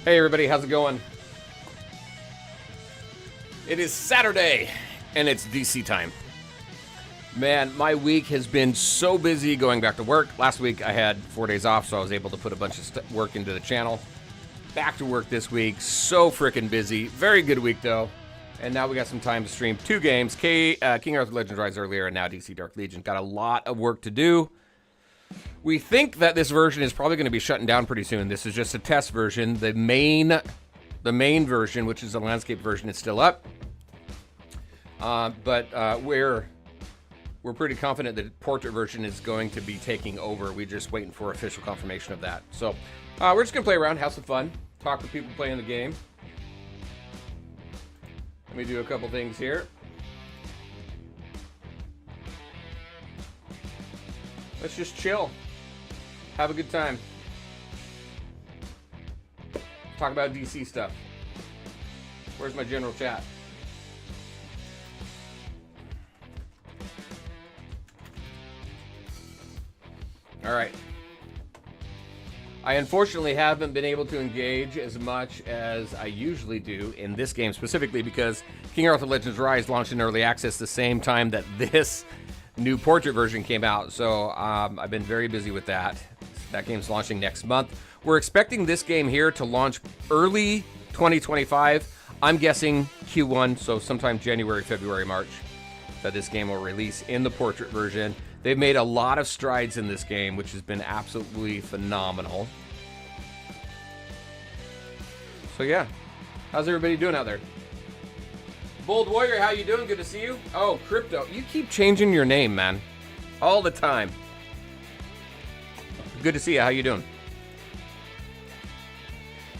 Hey everybody, how's it going? It is Saturday, and it's DC time. Man, my week has been so busy going back to work. Last week I had 4 days off, so I was able to put a bunch of work into the channel. Back to work this week, so freaking busy. Very good week though. And now we got some time to stream 2 games. King Arthur Legends Rise earlier, and now DC Dark Legion. Got a lot of work to do. We think that this version is probably going to be shutting down pretty soon. This is just a test version. The main version, which is the landscape version, is still up. But we're pretty confident that the portrait version is going to be taking over. We're just waiting for official confirmation of that. So we're just going to play around, have some fun, talk to people playing the game. Let me do a couple things here. Let's just chill. Have a good time. Talk about DC stuff. Where's my general chat? All right. I unfortunately haven't been able to engage as much as I usually do in this game specifically because King Arthur Legends Rise launched in early access the same time that this new portrait version came out. So I've been very busy with that. That game's launching next month. We're expecting this game here to launch early 2025. I'm guessing Q1, so sometime January, February, March, that this game will release in the portrait version. They've made a lot of strides in this game, which has been absolutely phenomenal. So yeah, how's everybody doing out there? Bold Warrior, how you doing? Good to see you. Oh, Crypto, you keep changing your name, man, all the time. Good to see you. How you doing?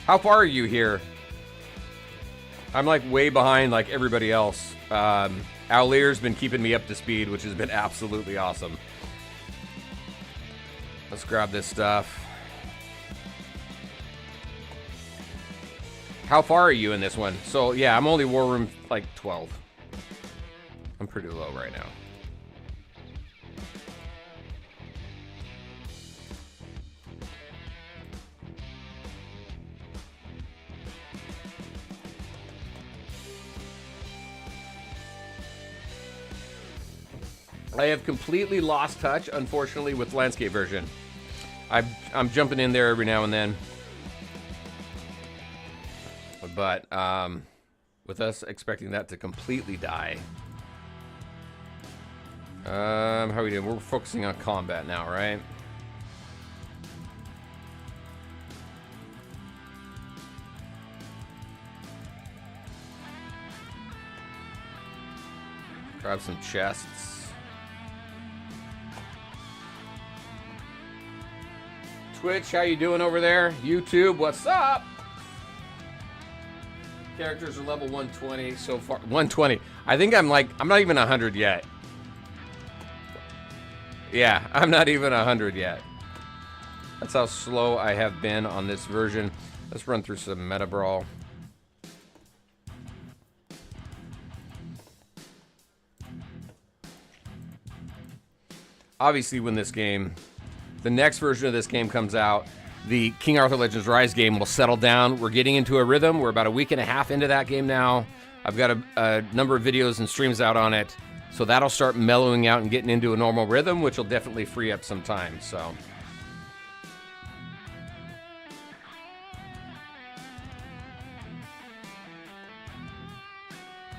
How far are you here? I'm like way behind like everybody else. Owlier's been keeping me up to speed, which has been absolutely awesome. Let's grab this stuff. How far are you in this one? So yeah, I'm only War Room like 12. I'm pretty low right now. I have completely lost touch, unfortunately, with landscape version. I'm jumping in there every now and then. But with us expecting that to completely die. How are we doing? We're focusing on combat now, right? Grab some chests. Twitch, how you doing over there? YouTube, what's up? Characters are level 120 so far. 120. I think I'm not even 100 yet. Yeah, I'm not even 100 yet. That's how slow I have been on this version. Let's run through some Meta Brawl. Obviously, when the next version of this game comes out, the King Arthur Legends Rise game will settle down. We're getting into a rhythm. We're about a week and a half into that game now. I've got a number of videos and streams out on it. So that'll start mellowing out and getting into a normal rhythm, which will definitely free up some time. So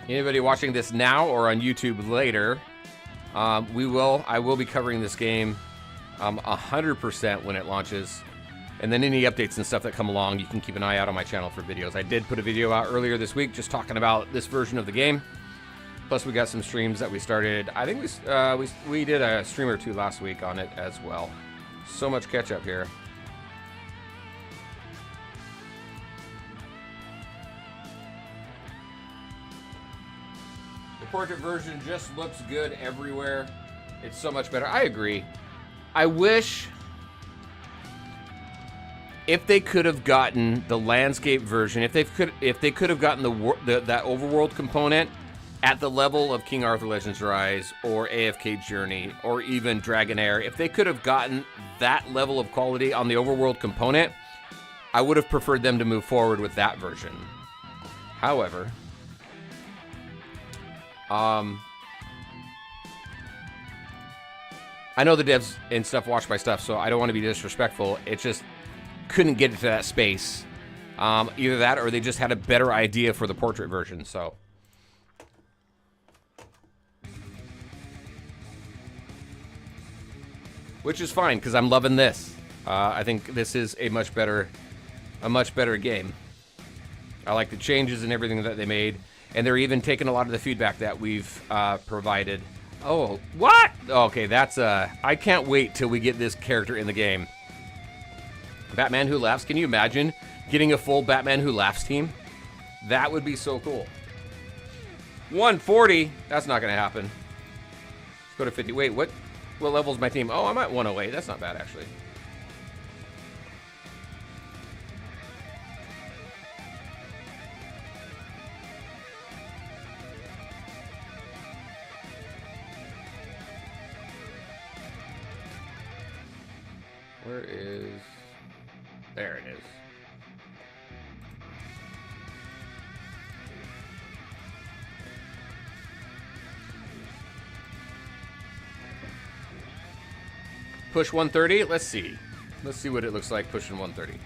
anybody watching this now or on YouTube later, I will be covering this game 100% when it launches. And then any updates and stuff that come along, you can keep an eye out on my channel for videos. I did put a video out earlier this week just talking about this version of the game. Plus, we got some streams that we started. I think we did a stream or 2 last week on it as well. So much catch up here. The portrait version just looks good everywhere. It's so much better. I agree. I wish if they could have gotten the landscape version, if they could have gotten that overworld component at the level of King Arthur Legends Rise or AFK Journey or even Dragonair, if they could have gotten that level of quality on the overworld component, I would have preferred them to move forward with that version. However, I know the devs and stuff watch my stuff, so I don't want to be disrespectful. It just couldn't get it to that space. Either that or they just had a better idea for the portrait version, so. Which is fine, because I'm loving this. I think this is a much better game. I like the changes and everything that they made, and they're even taking a lot of the feedback that we've provided. Oh, what? Okay, that's I can't wait till we get this character in the game. Batman Who Laughs. Can you imagine getting a full Batman Who Laughs team? That would be so cool. 140. That's not going to happen. Let's go to 50. Wait, what level is my team? Oh, I'm at 108. That's not bad, actually. Where is... There it is. Push 130? Let's see. Let's see what it looks like pushing 130.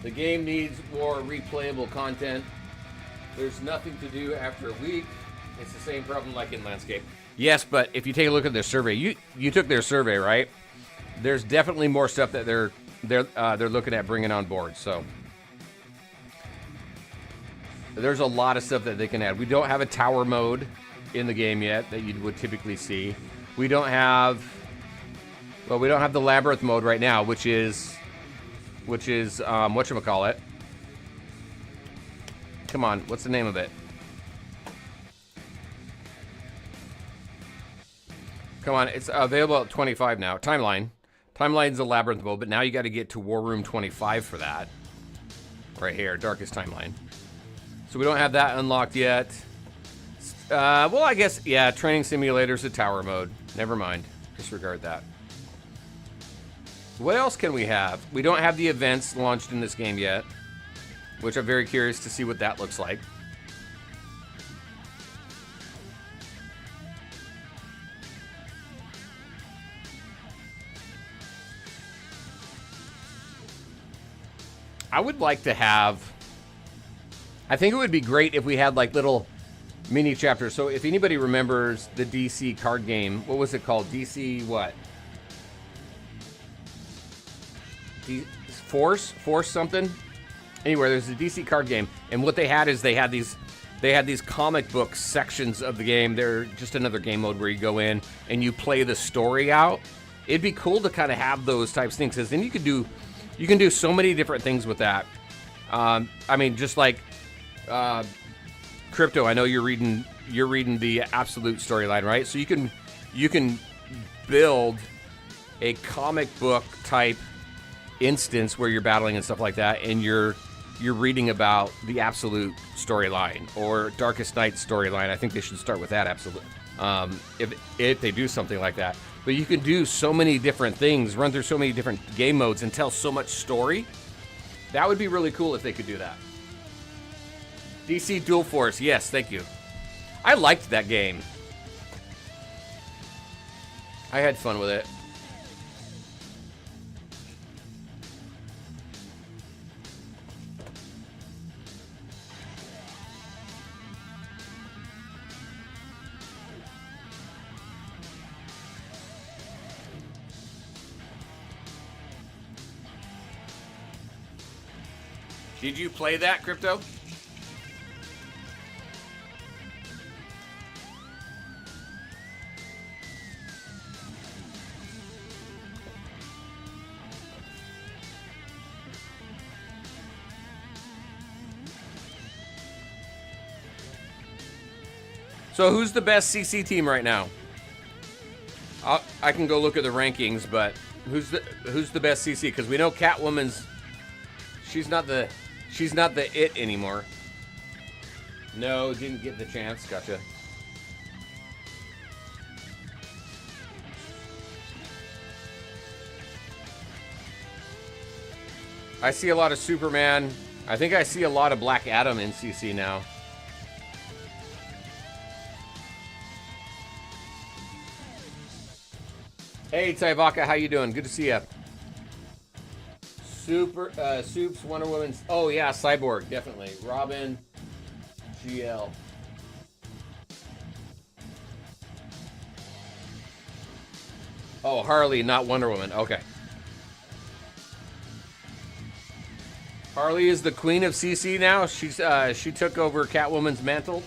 The game needs more replayable content. There's nothing to do after a week. It's the same problem like in Landscape. Yes, but if you take a look at their survey, you took their survey, right? There's definitely more stuff that they're looking at bringing on board. So there's a lot of stuff that they can add. We don't have a tower mode in the game yet that you would typically see. We don't have the labyrinth mode right now, which is whatchamacallit. Come on, what's the name of it? Come on, it's available at 25 now. Timeline's a labyrinth mode, but now you got to get to War Room 25 for that. Right here, Darkest Timeline. So we don't have that unlocked yet. Well, I guess, yeah, Training Simulator's a tower mode. Never mind. Disregard that. What else can we have? We don't have the events launched in this game yet, which I'm very curious to see what that looks like. I would like to have... I think it would be great if we had like little mini chapters. So if anybody remembers the DC card game, what was it called? DC what? Force something? Anyway, there's a DC card game, and what they had is they had these comic book sections of the game. They're just another game mode where you go in and you play the story out. It'd be cool to kind of have those types of things, because then you can do so many different things with that. I mean, just like Crypto, I know you're reading the Absolute storyline, right? So you can build a comic book type instance where you're battling and stuff like that, and you're reading about the Absolute storyline or Darkest Night storyline. I think they should start with that, Absolute. If they do something like that. But you can do so many different things, run through so many different game modes, and tell so much story. That would be really cool if they could do that. DC Dual Force, yes, thank you. I liked that game. I had fun with it. Did you play that, Crypto? So who's the best CC team right now? I can go look at the rankings, but who's the best CC? Because we know Catwoman's she's not the it anymore. No, didn't get the chance. Gotcha. I see a lot of Superman. I think I see a lot of Black Adam in CC now. Hey, Taivaka, how you doing? Good to see you. Soups, Wonder Woman. Oh, yeah, Cyborg, definitely. Robin, GL. Oh, Harley, not Wonder Woman. Okay. Harley is the queen of CC now. She took over Catwoman's mantle.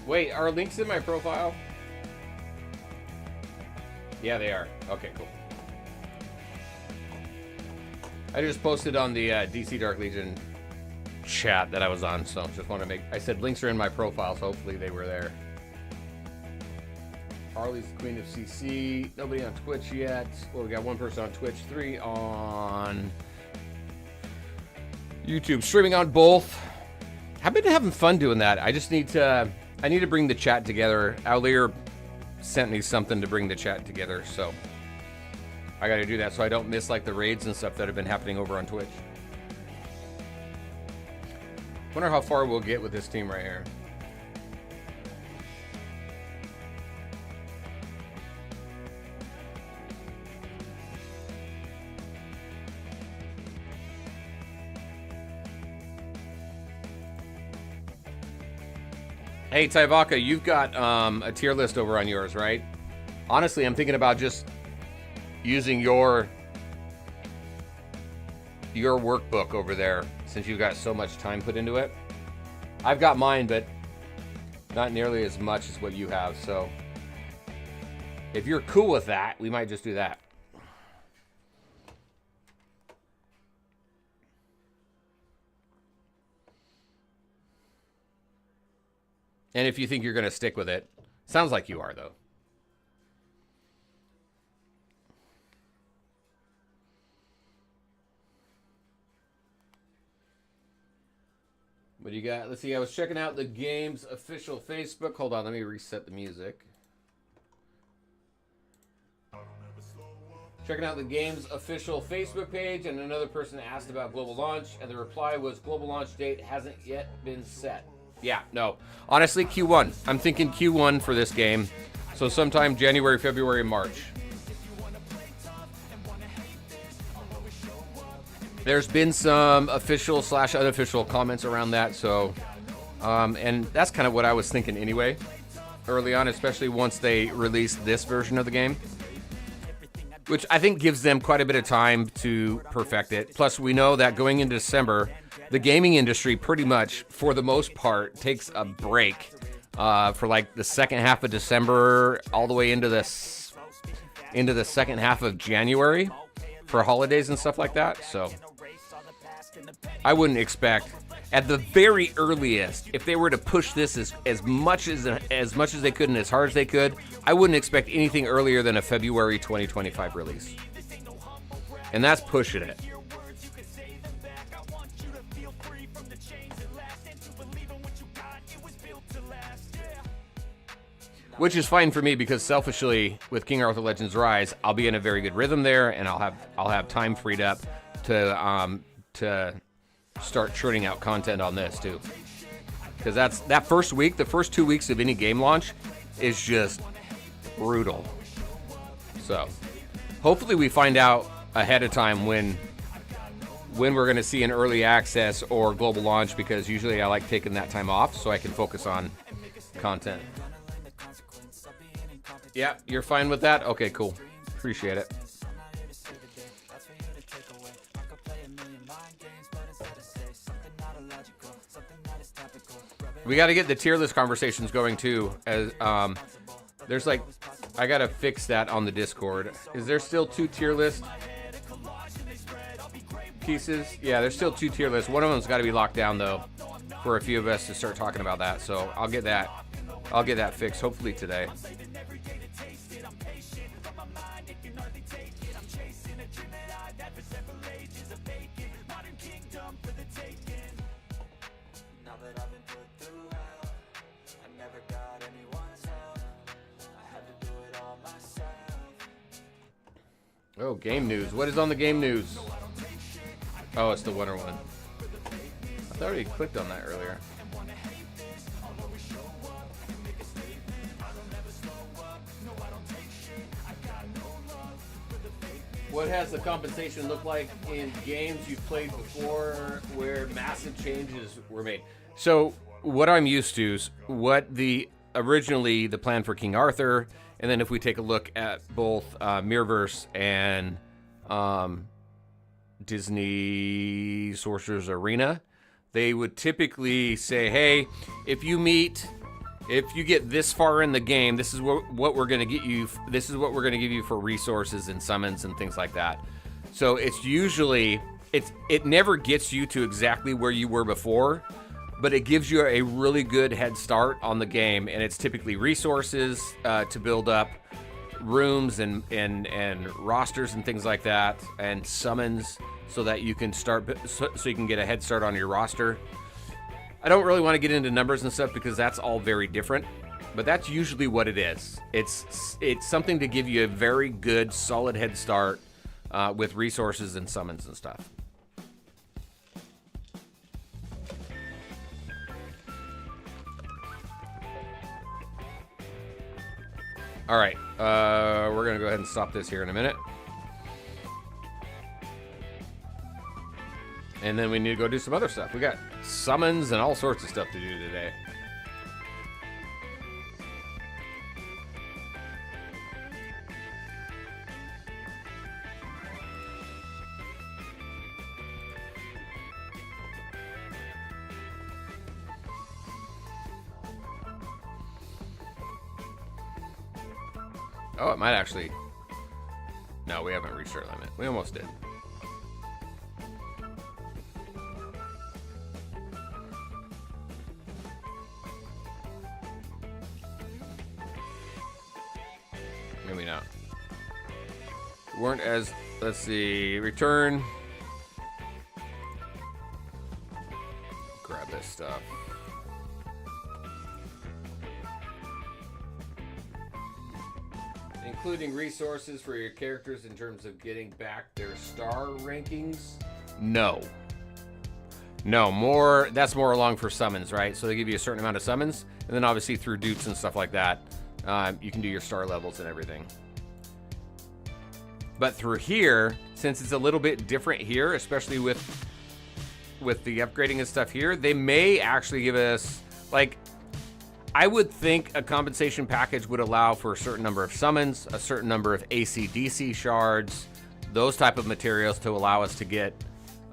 Wait, are links in my profile? Yeah, they are. Okay, cool. I just posted on the DC Dark Legion chat that I was on, so just want to make... I said links are in my profile, so hopefully they were there. Harley's the queen of CC. Nobody on Twitch yet. Well, we got one person on Twitch, 3 on YouTube. Streaming on both. I've been having fun doing that. I just need to... I need to bring the chat together. Aulir sent me something to bring the chat together, so I got to do that so I don't miss like the raids and stuff that have been happening over on Twitch. Wonder how far we'll get with this team right here. Hey, Taivaka, you've got a tier list over on yours, right? Honestly, I'm thinking about just using your workbook over there since you've got so much time put into it. I've got mine, but not nearly as much as what you have, so if you're cool with that, we might just do that. And if you think you're going to stick with it, sounds like you are, though. What do you got? Let's see. I was checking out the game's official Facebook. Hold on. Let me reset the music. Checking out the game's official Facebook page, and another person asked about global launch, and the reply was global launch date hasn't yet been set. Yeah, no. Honestly, Q1. I'm thinking Q1 for this game. So sometime January, February, March. There's been some official / unofficial comments around that, so and that's kind of what I was thinking anyway, early on, especially once they released this version of the game, which I think gives them quite a bit of time to perfect it. Plus, we know that going into December, the gaming industry pretty much, for the most part, takes a break for like the second half of December all the way into the second half of January for holidays and stuff like that. So I wouldn't expect, at the very earliest, if they were to push this as much as they could and as hard as they could, I wouldn't expect anything earlier than a February 2025 release. And that's pushing it. Which is fine for me because selfishly, with King Arthur Legends Rise, I'll be in a very good rhythm there, and I'll have time freed up to start churning out content on this too. Because that first week, the first 2 weeks of any game launch, is just brutal. So hopefully we find out ahead of time when we're going to see an early access or global launch, because usually I like taking that time off so I can focus on content. Yeah, you're fine with that? Okay, cool. Appreciate it. We got to get the tier list conversations going too. As there's like, I gotta fix that on the Discord. Is there still 2 tier list pieces? Yeah, there's still 2 tier lists. One of them's got to be locked down though, for a few of us to start talking about that. So I'll get that. I'll get that fixed hopefully today. Oh, game news. What is on the game news? Oh, it's the winter one. I thought we clicked on that earlier. What has the compensation looked like in games you've played before where massive changes were made? So what I'm used to is what originally the plan for King Arthur, and then if we take a look at both Mirrorverse and Disney Sorcerer's Arena, they would typically say, hey, if you get this far in the game, this is what we're going to get you. This is what we're going to give you for resources and summons and things like that. So it's usually, it never gets you to exactly where you were before, but it gives you a really good head start on the game. And it's typically resources to build up rooms and rosters and things like that, and summons so that you can so you can get a head start on your roster. I don't really want to get into numbers and stuff because that's all very different, but that's usually what it is. It's something to give you a very good, solid head start with resources and summons and stuff. All right, we're gonna go ahead and stop this here in a minute. And then we need to go do some other stuff. We got summons and all sorts of stuff to do today. Oh, it might actually... No, we haven't reached our limit. We almost did. Maybe not. Weren't as... Let's see. Return. Grab this stuff. Including resources for your characters in terms of getting back their star rankings? No. No, more, that's more along for summons, right? So they give you a certain amount of summons, and then obviously through dupes and stuff like that, you can do your star levels and everything. But through here, since it's a little bit different here, especially with the upgrading and stuff here, they may actually give us, like, I would think a compensation package would allow for a certain number of summons, a certain number of AC/DC shards, those type of materials to allow us to get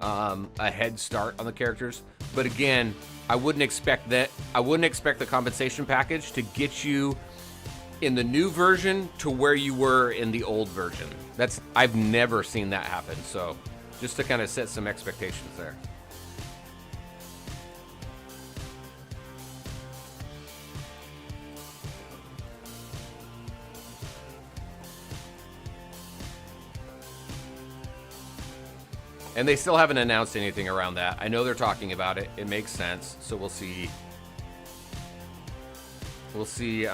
a head start on the characters. But again, I wouldn't expect the compensation package to get you in the new version to where you were in the old version. I've never seen that happen. So just to kind of set some expectations there. And they still haven't announced anything around that. I know they're talking about it. It makes sense. So we'll see. We'll see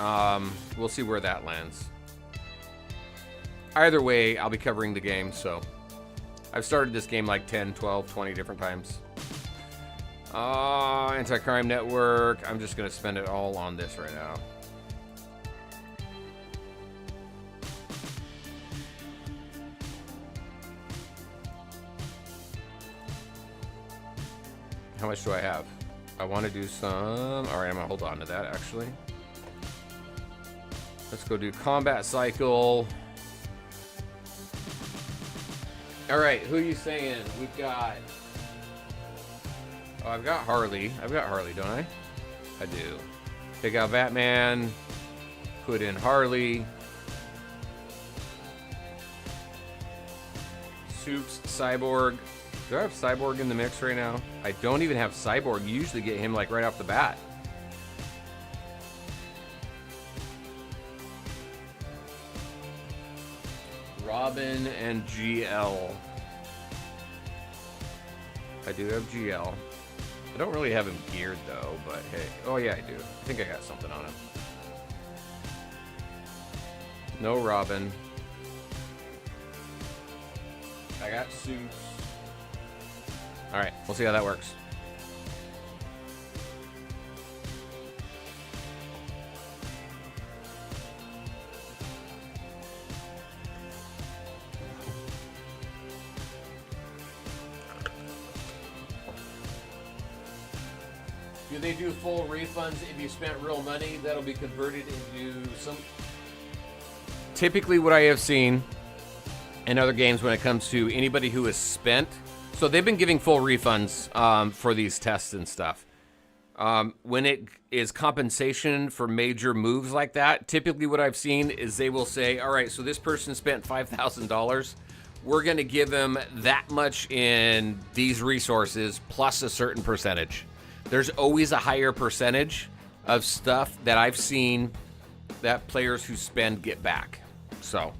where that lands. Either way, I'll be covering the game, so I've started this game like 10, 12, 20 different times. Anti-Crime Network. I'm just going to spend it all on this right now. How much do I have? I want to do some... All right, I'm going to hold on to that, actually. Let's go do Combat Cycle. All right, who are you saying? We've got... Oh, I've got Harley. I've got Harley, don't I? I do. Take out Batman. Put in Harley. Soups, Cyborg. Do I have Cyborg in the mix right now? I don't even have Cyborg. You usually get him like right off the bat. Robin and GL. I do have GL. I don't really have him geared though, but hey. Oh yeah, I do. I think I got something on him. No Robin. I got Suits. Alright, we'll see how that works. Do they do full refunds if you spent real money that'll be converted into some? Typically what I have seen in other games when it comes to anybody who has spent, so they've been giving full refunds for these tests and stuff. When it is compensation for major moves like that, typically what I've seen is they will say, all right, so this person spent $5,000. We're going to give them that much in these resources plus a certain percentage. There's always a higher percentage of stuff that I've seen that players who spend get back. So,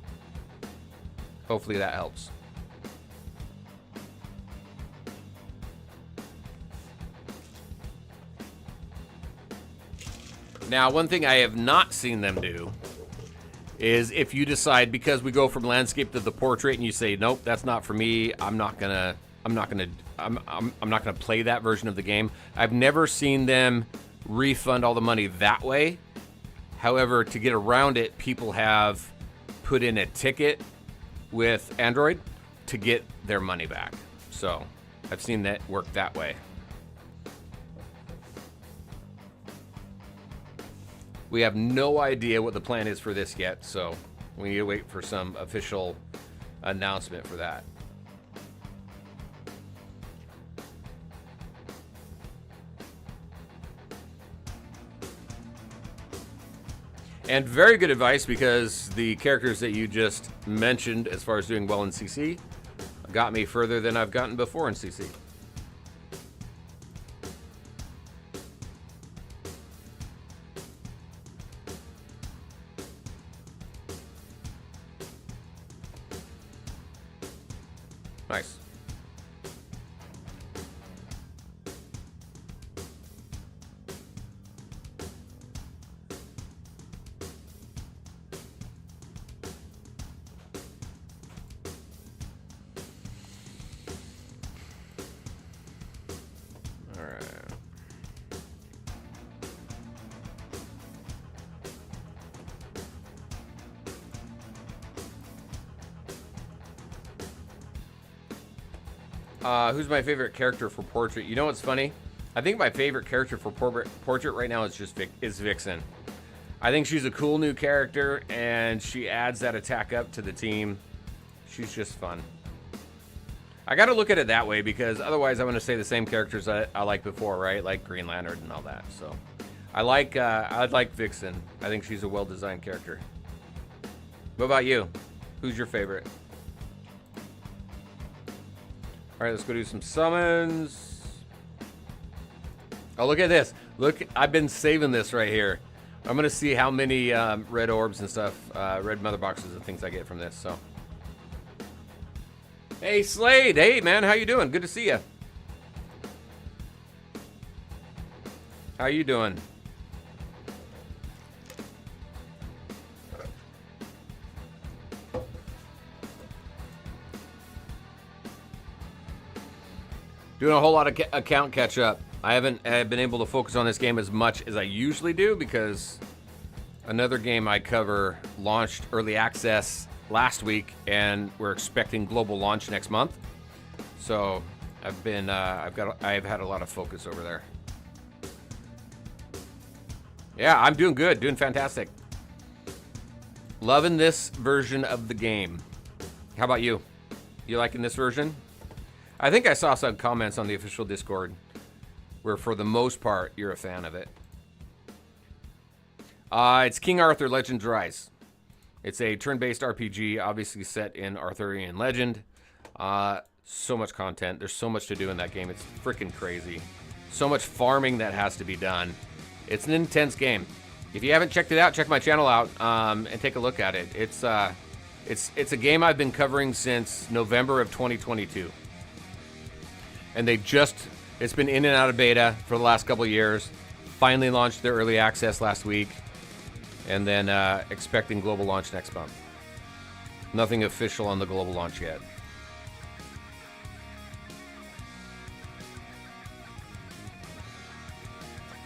hopefully that helps. Now, one thing I have not seen them do is if you decide, because we go from landscape to the portrait and you say, nope, that's not for me, I'm not gonna play that version of the game. I've never seen them refund all the money that way. However, to get around it, people have put in a ticket with Android to get their money back. So I've seen that work that way. We have no idea what the plan is for this yet, so we need to wait for some official announcement for that. And very good advice, because the characters that you just mentioned as far as doing well in CC got me further than I've gotten before in CC. Nice. Who's my favorite character for Portrait? You know what's funny? I think my favorite character for Portrait right now is just Vixen. I think she's a cool new character, and she adds that attack up to the team. She's just fun. I got to look at it that way, because otherwise I'm going to say the same characters I liked before, right? Like Green Lantern and all that. So I like Vixen. I think she's a well-designed character. What about you? Who's your favorite? All right, let's go do some summons. Oh, look at this. Look, I've been saving this right here. I'm going to see how many red orbs and stuff, red mother boxes and things I get from this. So, hey, Slade. Hey, man, how you doing? Good to see you. How you doing? Doing a whole lot of account catch up. I haven't been able to focus on this game as much as I usually do, because another game I cover launched early access last week, and we're expecting global launch next month. So I've had a lot of focus over there. Yeah, I'm doing good, doing fantastic. Loving this version of the game. How about you? You liking this version? I think I saw some comments on the official Discord where, for the most part, you're a fan of it. It's King Arthur Legends Rise. It's a turn-based RPG, obviously set in Arthurian legend. So much content. There's so much to do in that game. It's freaking crazy. So much farming that has to be done. It's an intense game. If you haven't checked it out, check my channel out and take a look at it. It's a game I've been covering since November of 2022. And it's been in and out of beta for the last couple of years. Finally launched their early access last week. And then expecting global launch next month. Nothing official on the global launch yet.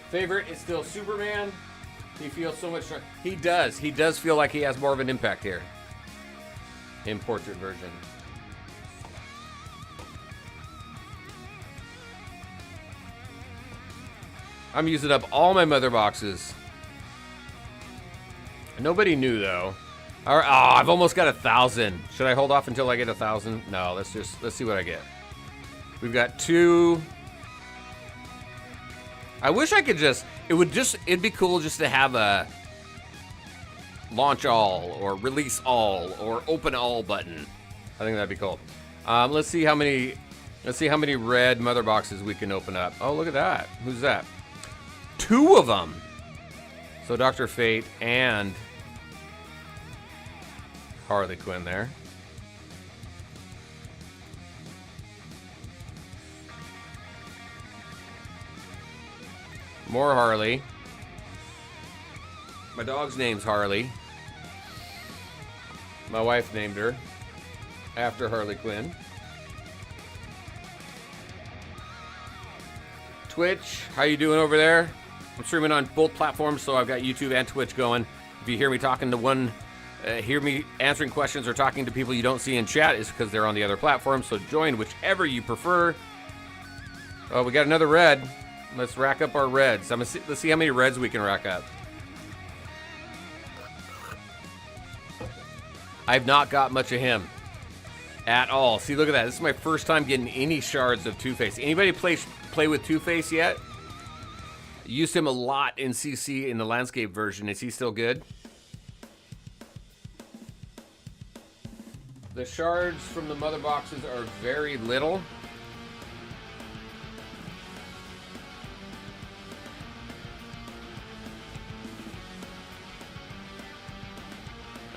Favorite is still Superman. He feels so much stronger. He does. He does feel like he has more of an impact here. In portrait version. I'm using up all my mother boxes. Nobody knew though. All right, I've almost got 1,000. Should I hold off until I get 1,000? No, let's see what I get. We've got 2. I wish I could it'd be cool just to have a launch all or release all or open all button. I think that'd be cool. Let's see how many red mother boxes we can open up. Oh, look at that. Who's that? 2 of them. So Dr. Fate and Harley Quinn there. More Harley. My dog's name's Harley. My wife named her after Harley Quinn. Twitch, how you doing over there? I'm streaming on both platforms, so I've got YouTube and Twitch going. If you hear me talking to hear me answering questions or talking to people you don't see in chat, is because they're on the other platform. So join whichever you prefer. Oh, we got another red. Let's rack up our reds. Let's see how many reds we can rack up. I've not got much of him at all. See, look at that. This is my first time getting any shards of Two-Face. Anybody play with Two-Face yet? Used him a lot in CC in the landscape version. Is he still good? The shards from the mother boxes are very little.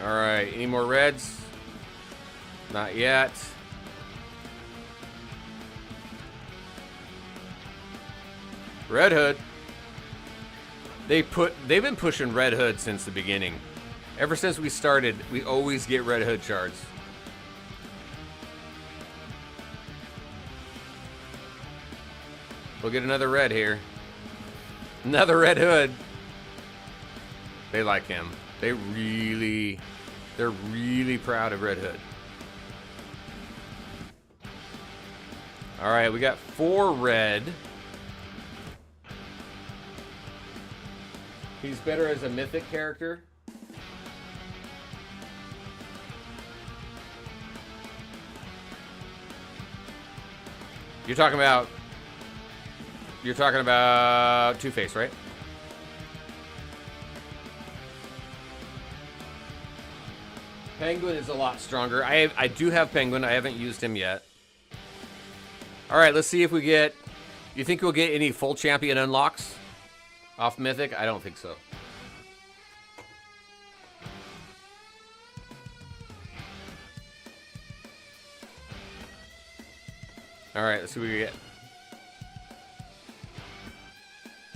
All right, any more reds? Not yet. Red Hood. They've been pushing Red Hood since the beginning. Ever since we started, we always get Red Hood shards. We'll get another red here. Another Red Hood. They like him. They're really proud of Red Hood. All right, we got 4 red. He's better as a mythic character. You're talking about Two-Face, right? Penguin is a lot stronger. I do have Penguin. I haven't used him yet. All right, let's see if we get... You think we'll get any full champion unlocks off Mythic? I don't think so. All right, let's see what we get.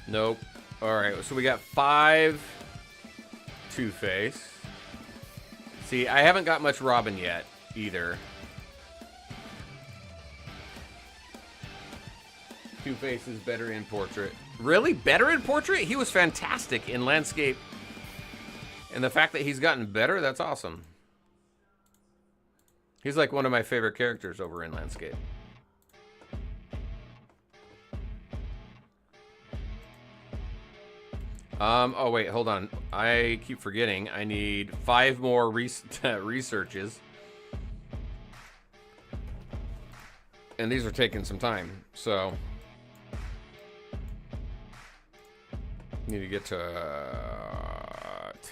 Nope. All right, so we got 5 Two-Face. See, I haven't got much Robin yet, either. Two-Face is better in Portrait. Really? Better in Portrait? He was fantastic in Landscape. And the fact that he's gotten better, that's awesome. He's like one of my favorite characters over in Landscape. Oh wait, hold on. I keep forgetting. I need 5 more researches. And these are taking some time, so... Need to get to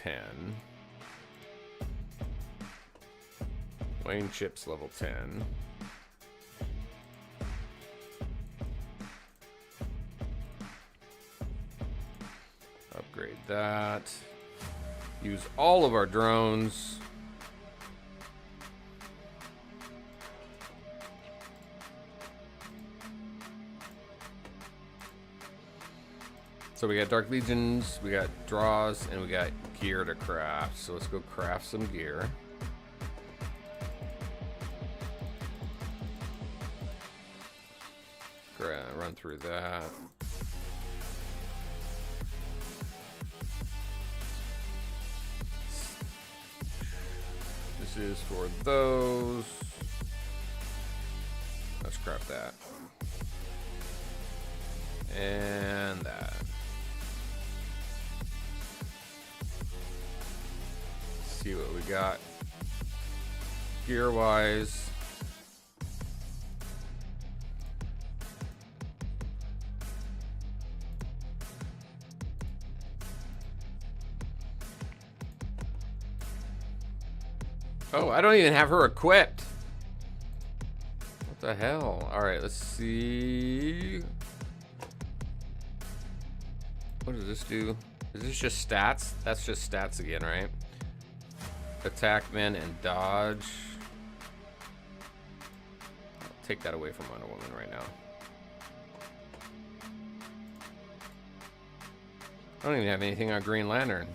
10. Wayne Chips level 10. Upgrade that. Use all of our drones. So we got Dark Legions, we got draws, and we got gear to craft. So let's go craft some gear. Run through that. This is for those. Let's craft that. And that. See what we got gear wise. Oh, I don't even have her equipped. What the hell? All right, let's see. What does this do? Is this just stats? That's just stats again, right? Attackman and dodge. I'll take that away from Wonder Woman right now. I don't even have anything on Green Lantern.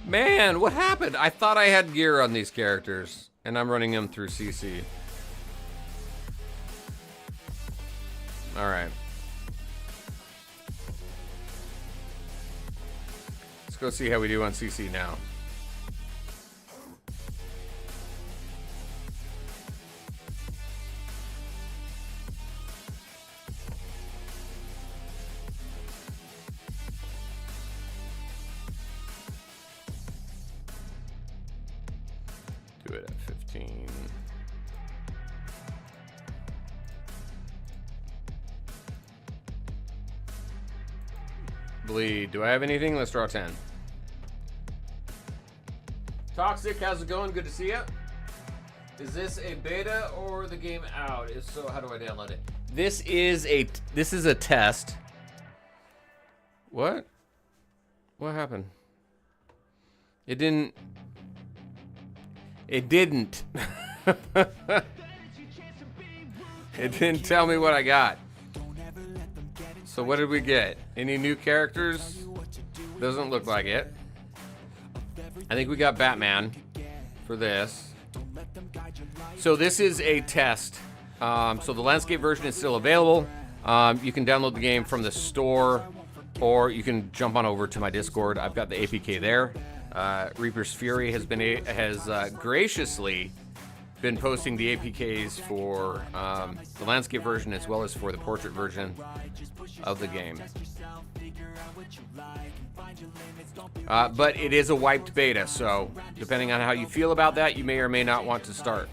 Man, what happened? I thought I had gear on these characters, and I'm running them through CC. All right. Let's go see how we do on CC now. Do it at 15. Bleed. Do I have anything? Let's draw 10. Toxic, how's it going? Good to see you. Is this a beta or the game out? If so, how do I download it? This is a test. What? What happened? It didn't. It didn't tell me what I got. So what did we get? Any new characters? Doesn't look like it. I think we got Batman for this. So this is a test. So the landscape version is still available. You can download the game from the store, or you can jump on over to my Discord. I've got the APK there. Reaper's Fury has graciously been posting the APKs for the landscape version as well as for the portrait version of the game. But it is a wiped beta, so depending on how you feel about that, you may or may not want to start.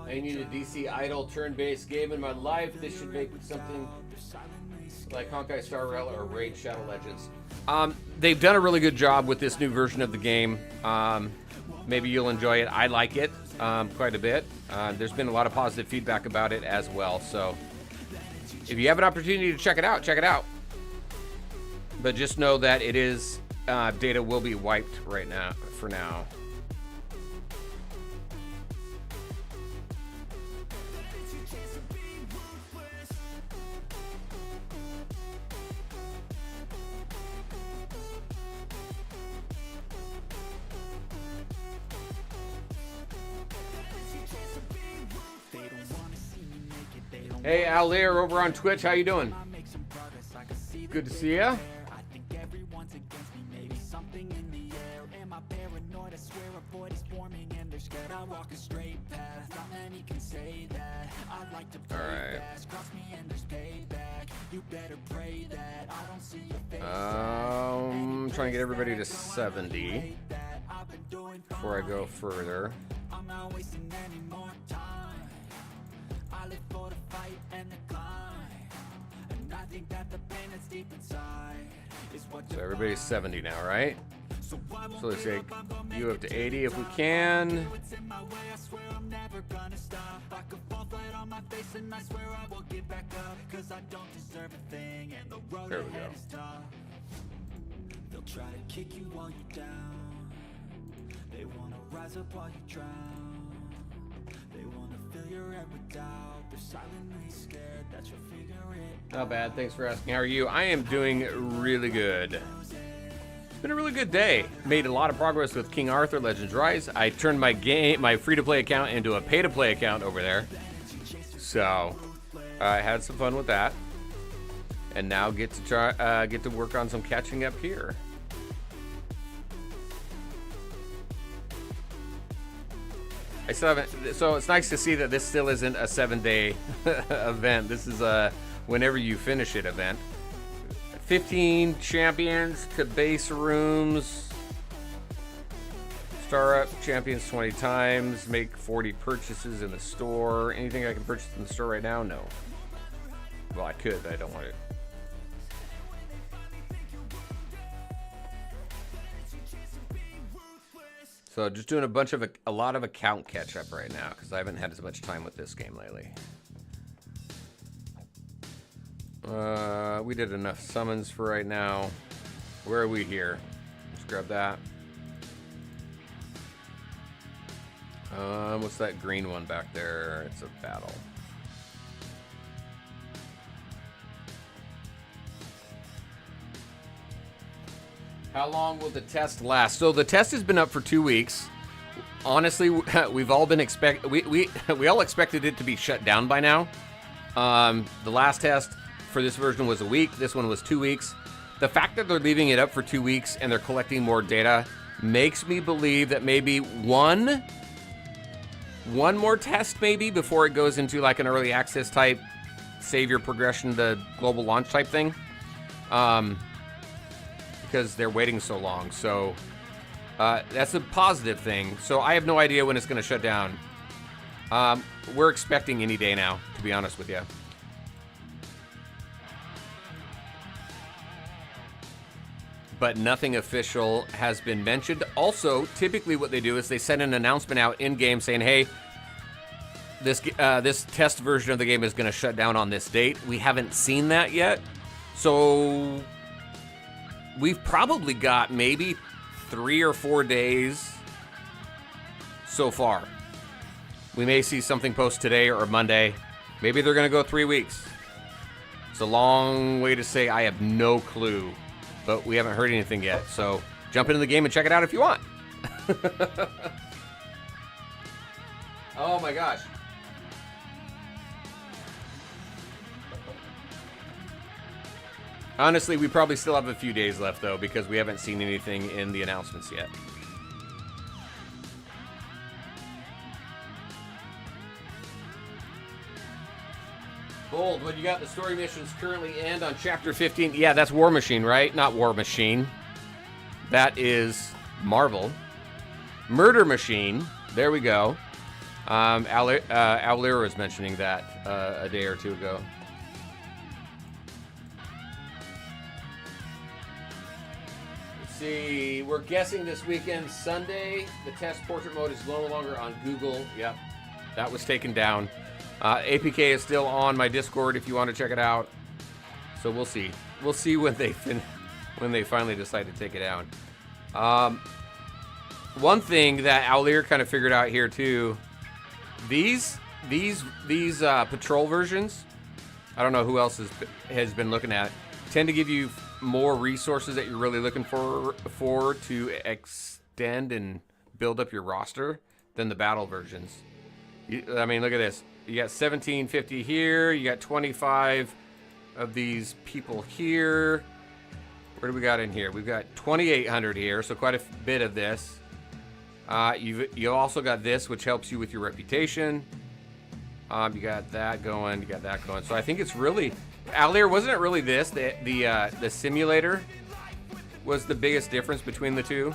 I need a DC Idol turn-based game in my life. This should make something like Honkai Star Rail or Raid Shadow Legends. They've done a really good job with this new version of the game. Maybe you'll enjoy it. I like it quite a bit. There's been a lot of positive feedback about it as well. So if you have an opportunity to check it out, check it out. But just know that it is data will be wiped right now for now. Hey, Al Lear over on Twitch, how you doing? Good to see ya. not paranoid, I swear a void is forming and they're scared. I walk a straight path, not many can say that. I like to play fast, cross me and there's payback. You better pray that I don't see your face. I'm trying to get everybody to 70 before I go further. I'm not wasting any more time. I live for the fight and the climb. And I think that the pain that's deep inside is what. So everybody's 70 now, right? So let's take you up to 80 if we can. There we go. They'll try to kick you while you're down. They want to rise up while you drown. They want to fill your head with doubt. They're silently scared that you'll figure it out. Not bad. Thanks for asking. How are you? I am doing really good. It's been a really good day. Made a lot of progress with King Arthur Legends Rise. I turned my free-to-play account into a pay-to-play account over there. So I had some fun with that. And now get to work on some catching up here. I still haven't, so it's nice to see that this still isn't a 7-day event. This is a whenever you finish it event. 15 champions to base rooms. Star up champions 20 times. Make 40 purchases in the store. Anything I can purchase in the store right now? No. Well, I could, but I don't want it. So just doing a lot of account catch up right now because I haven't had as much time with this game lately. We did enough summons for right now. Where are we here? Let's grab that. What's that green one back there? It's a battle. How long will the test last? So the test has been up for 2 weeks. Honestly, we've all been we all expected it to be shut down by now. The last test for this version was a week. This one was 2 weeks. The fact that they're leaving it up for 2 weeks and they're collecting more data makes me believe that maybe one more test maybe before it goes into like an early access type, save your progression to global launch type thing. Because they're waiting so long. So that's a positive thing. So I have no idea when it's going to shut down. We're expecting any day now, to be honest with you. But nothing official has been mentioned. Also, typically what they do is they send an announcement out in-game saying, hey, this test version of the game is going to shut down on this date. We haven't seen that yet. So we've probably got maybe 3 or 4 days so far. We may see something post today or Monday. Maybe they're going to go 3 weeks. It's a long way to say I have no clue, but we haven't heard anything yet. So jump into the game and check it out if you want. Oh my gosh. Honestly, we probably still have a few days left, though, because we haven't seen anything in the announcements yet. Bold, what you got? The story missions currently end on Chapter 15. Yeah, that's War Machine, right? Not War Machine. That is Marvel. Murder Machine. There we go. Aulira was mentioning that a day or two ago. See, we're guessing this weekend, Sunday. The test portrait mode is no longer on Google. Yep, that was taken down. APK is still on my Discord if you want to check it out. So we'll see. We'll see when they finally decide to take it down. One thing that Aulira kind of figured out here too. These patrol versions, I don't know who else has been looking at, tend to give you more resources that you're really looking for to extend and build up your roster than the battle versions. I mean, look at this. You got 1750 here. You got 25 of these people here. What do we got in here? We've got 2,800 here, so quite a bit of this. You also got this, which helps you with your reputation. You got that going. You got that going. So I think it's really, Allier, wasn't it really this? The simulator was the biggest difference between the two.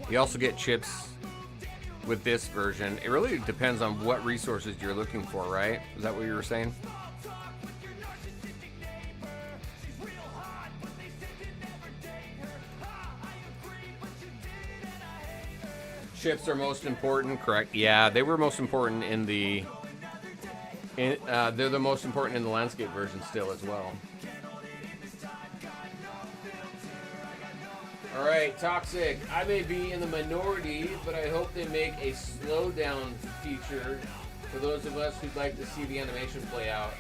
You also get chips with this version. It really depends on what resources you're looking for, right? Is that what you were saying? Chips are most important, correct? Yeah, they were most important in the. They're the most important in the landscape version still as well. All right, Toxic. I may be in the minority, but I hope they make a slowdown feature for those of us who'd like to see the animation play out.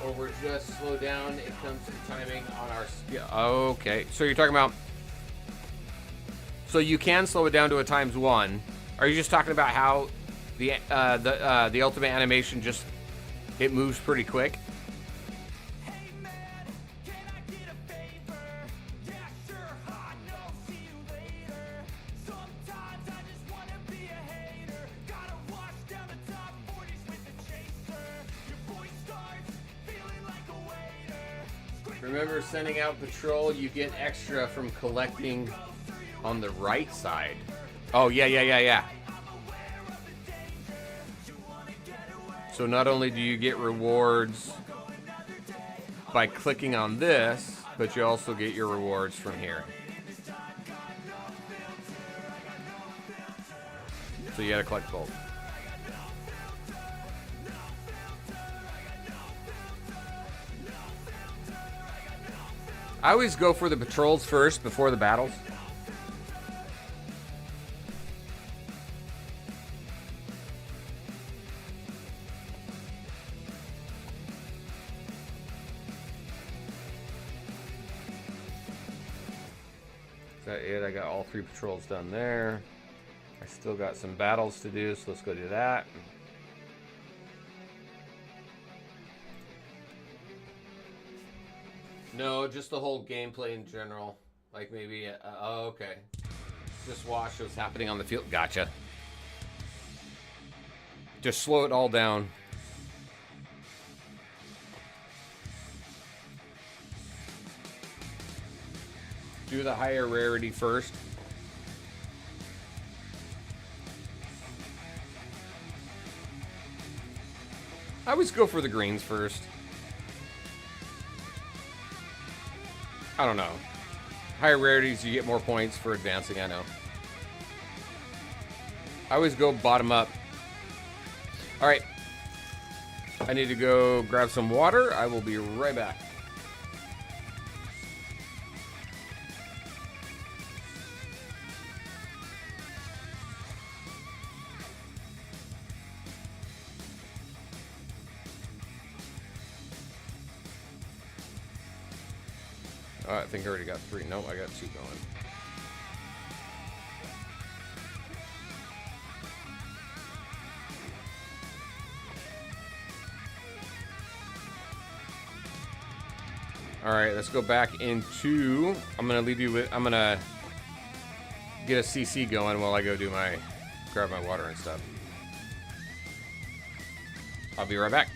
Or we're just slow down. It comes to timing on our skill. Okay, so you're talking about. So you can slow it down to a ×1. Are you just talking about how the ultimate animation just it moves pretty quick? Remember, sending out patrol, you get extra from collecting on the right side. Oh, yeah. So not only do you get rewards by clicking on this, but you also get your rewards from here. So you gotta collect both. I always go for the patrols first before the battles. Is that it? I got all 3 patrols done there. I still got some battles to do, so let's go do that. No, just the whole gameplay in general. Like maybe, oh, okay. Just watch what's happening on the field. Gotcha. Just slow it all down. Do the higher rarity first. I always go for the greens first. I don't know. Higher rarities, you get more points for advancing, I know. I always go bottom up. Alright. I need to go grab some water. I will be right back. I think I already got 3. Nope, I got 2 going. All right, let's go back into. I'm gonna leave you with. I'm gonna get a CC going while I go do my grab my water and stuff. I'll be right back.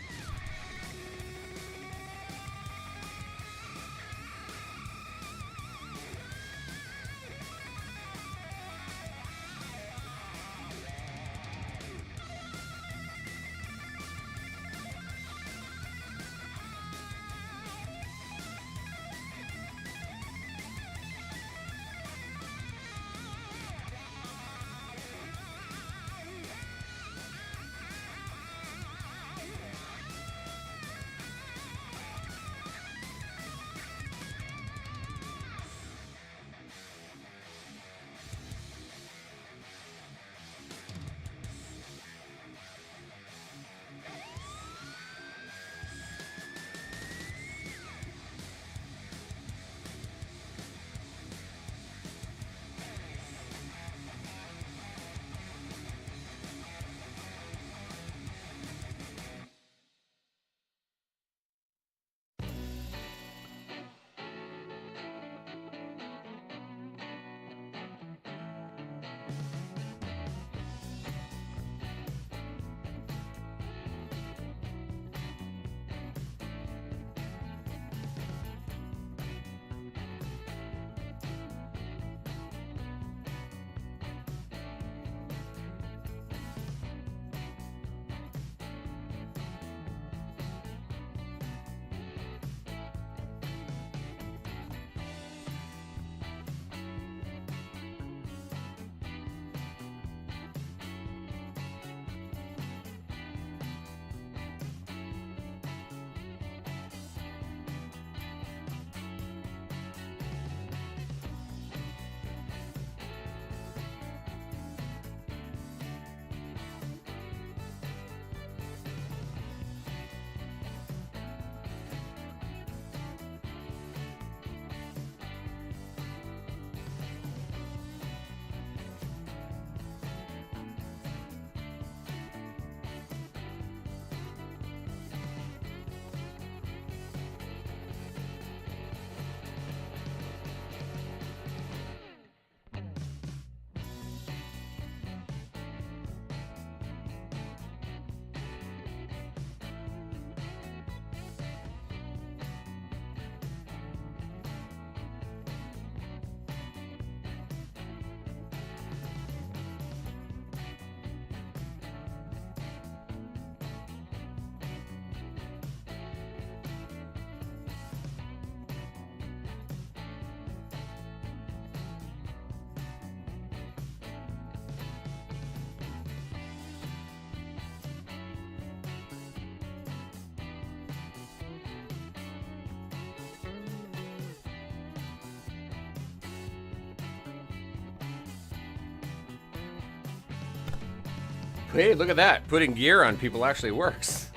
Hey, look at that. Putting gear on people actually works.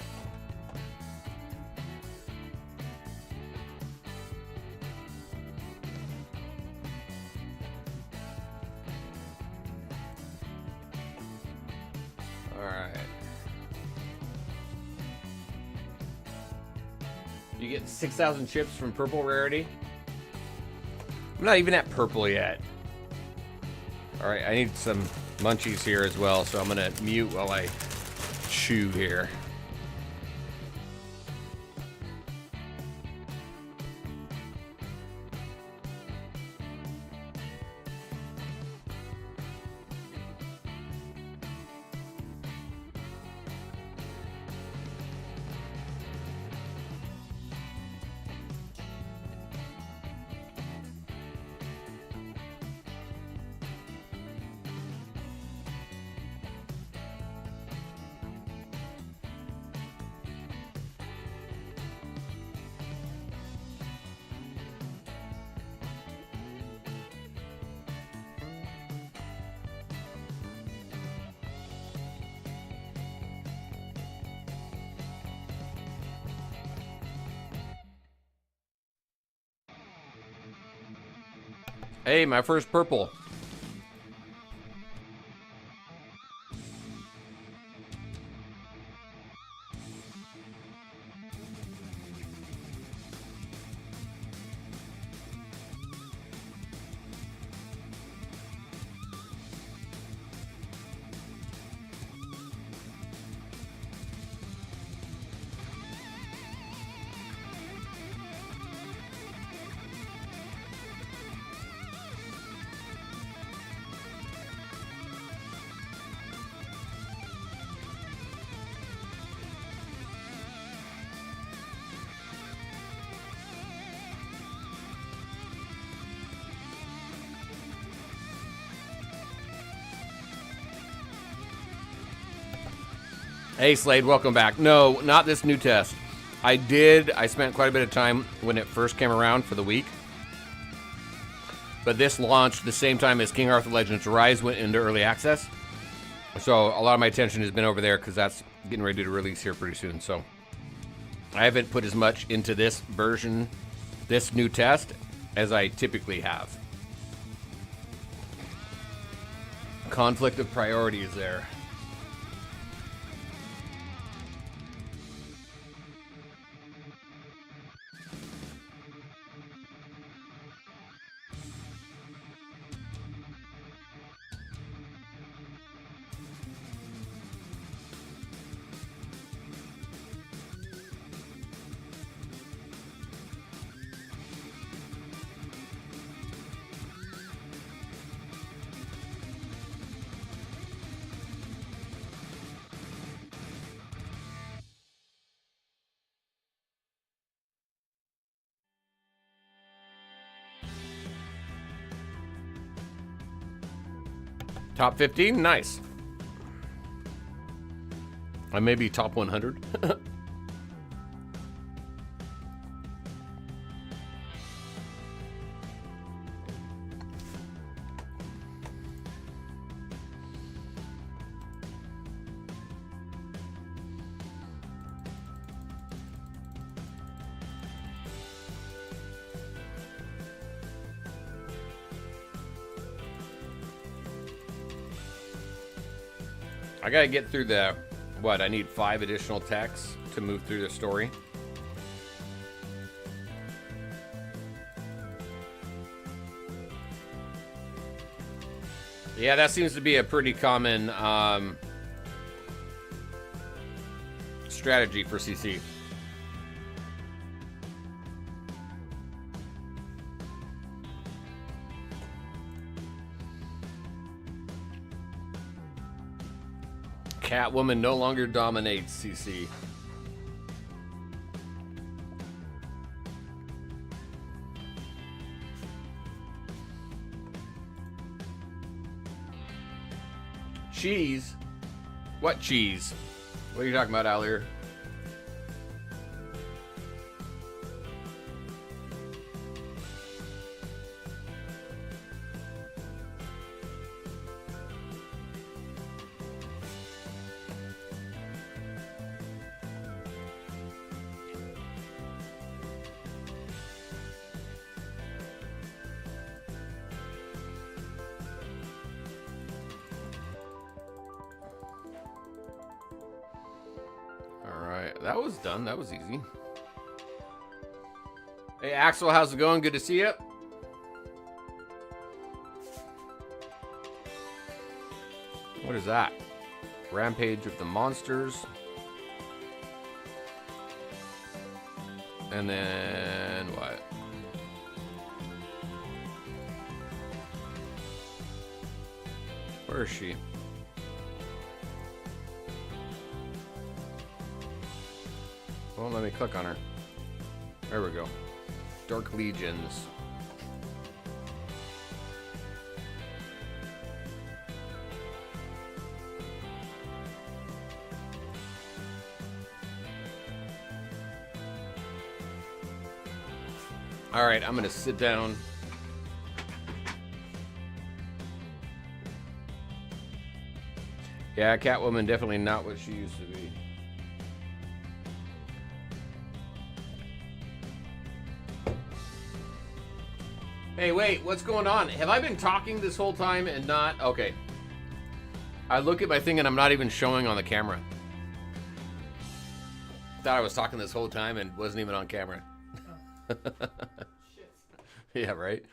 All right. You get 6,000 chips from purple rarity. I'm not even at purple yet. All right, I need some munchies here as well, so I'm gonna mute while I chew here. Hey, my first purple. Hey, Slade, welcome back. No, not this new test. I spent quite a bit of time when it first came around for the week. But this launched the same time as King Arthur Legends Rise went into early access. So a lot of my attention has been over there because that's getting ready to release here pretty soon. So I haven't put as much into this version, this new test, as I typically have. Conflict of priorities there. Top 15, nice. I may be top 100. I gotta get through the, I need 5 additional texts to move through the story. Yeah, that seems to be a pretty common strategy for CC. Catwoman no longer dominates CC. Cheese? What cheese? What are you talking about, Alir? right, that was done. That was easy. Hey, Axel, how's it going? Good to see you. What is that? Rampage of the Monsters. And then what? Where is she? Well, let me click on her. There we go. Dark Legions. All right, I'm gonna sit down. Yeah, Catwoman definitely not what she used to be. Hey, wait, what's going on? Have I been talking this whole time and not? Okay. I look at my thing and I'm not even showing on the camera. Thought I was talking this whole time and wasn't even on camera. Oh. Yeah, right?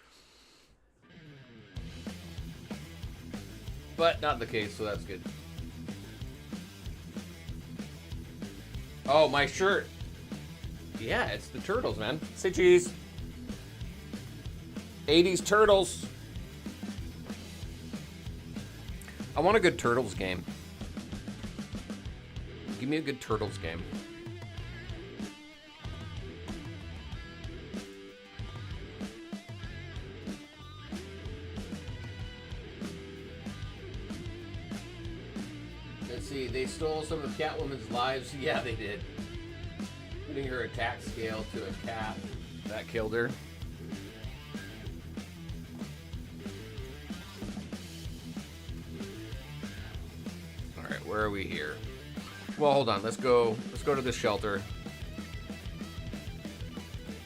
But not the case, so that's good. Oh, my shirt. Yeah, it's the Turtles, man. Say cheese. 80s Turtles. I want a good Turtles game. Give me a good Turtles game. Let's see, they stole some of Catwoman's lives. Yeah, they did. Putting her attack scale to a cat. That killed her. Alright, where are we here? Well, hold on. Let's go to the shelter.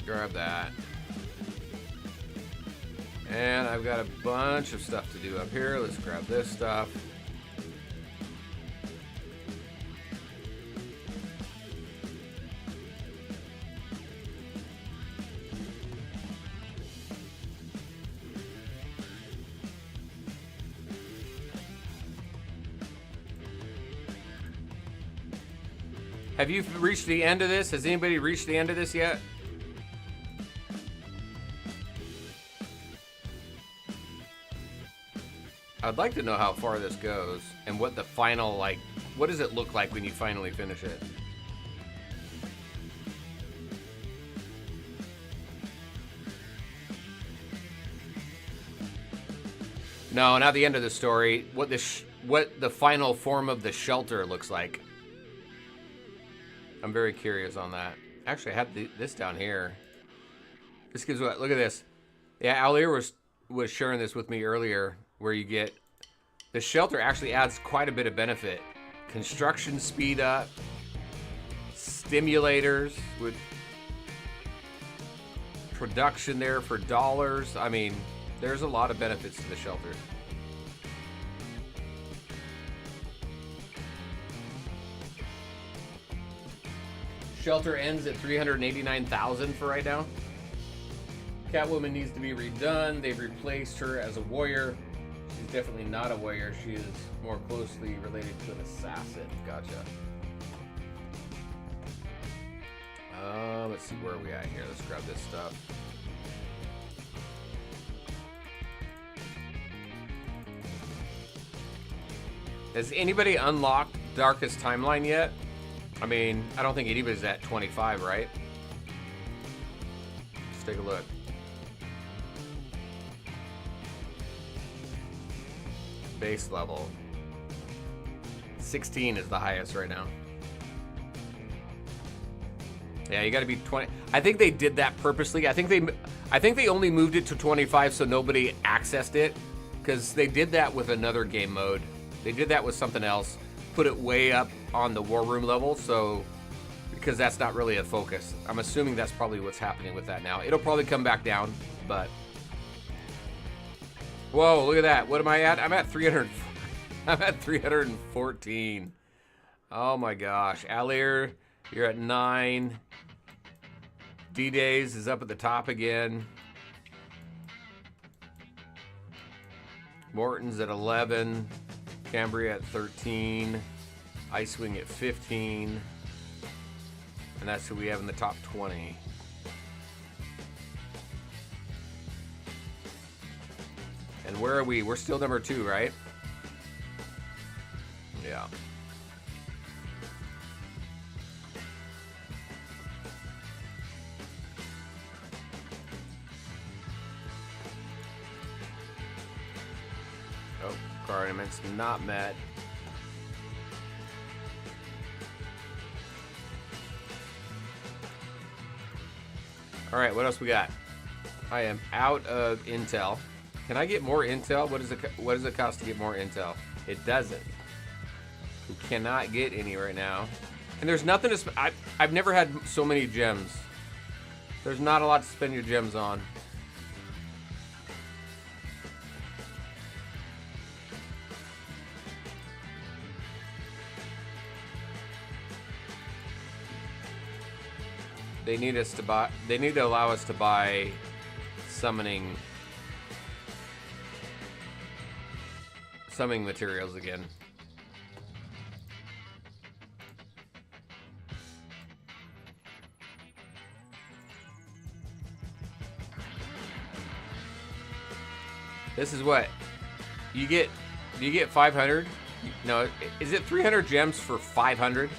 Grab that. And I've got a bunch of stuff to do up here. Let's grab this stuff. Have you reached the end of this? Has anybody reached the end of this yet? I'd like to know how far this goes and what the final, like, what does it look like when you finally finish it? No, not the end of the story. What the final form of the shelter looks like. I'm very curious on that. Actually, I have this down here. This gives what? Look at this. Yeah, Alir was sharing this with me earlier, where you get the shelter actually adds quite a bit of benefit. Construction speed up, stimulators with production there for dollars. I mean, there's a lot of benefits to the shelter. Shelter ends at 389,000 for right now. Catwoman needs to be redone. They've replaced her as a warrior. She's definitely not a warrior. She is more closely related to an assassin. Gotcha. Let's see, where are we at here? Let's grab this stuff. Has anybody unlocked Darkest Timeline yet? I mean, I don't think anybody's at 25, right? Let's take a look. Base level. 16 is the highest right now. Yeah, you gotta be 20. I think they did that purposely. I think they only moved it to 25 so nobody accessed it, because they did that with another game mode. They did that with something else. Put it way up on the war room level, so because that's not really a focus. I'm assuming that's probably what's happening with that now. It'll probably come back down, but whoa, look at that. What am I at? I'm at 300. I'm at 314. Oh my gosh. Alir, You're at 9. D-Days is up at the top again. Morton's at 11. Cambria at 13. Icewing at 15. And that's who we have in the top 20. And where are we? We're still number 2, right? Yeah. Oh, requirements not met. All right, what else we got? I am out of intel. Can I get more intel? What does it cost to get more intel? It doesn't. We cannot get any right now. And there's nothing to I've never had so many gems. There's not a lot to spend your gems on. They need us to buy. They need to allow us to buy summoning materials again. This is what you get. Do you get 500? No, is it 300 gems for 500?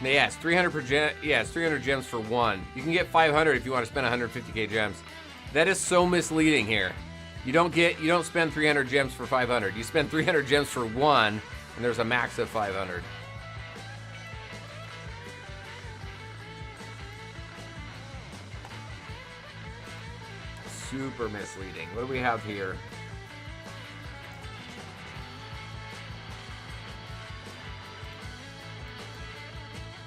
Yeah, it's 300 per gem. Yeah, it's 300 gems for 1. You can get 500 if you want to spend 150k gems. That is so misleading here. You don't spend 300 gems for 500. You spend 300 gems for 1, and there's a max of 500. Super misleading. What do we have here?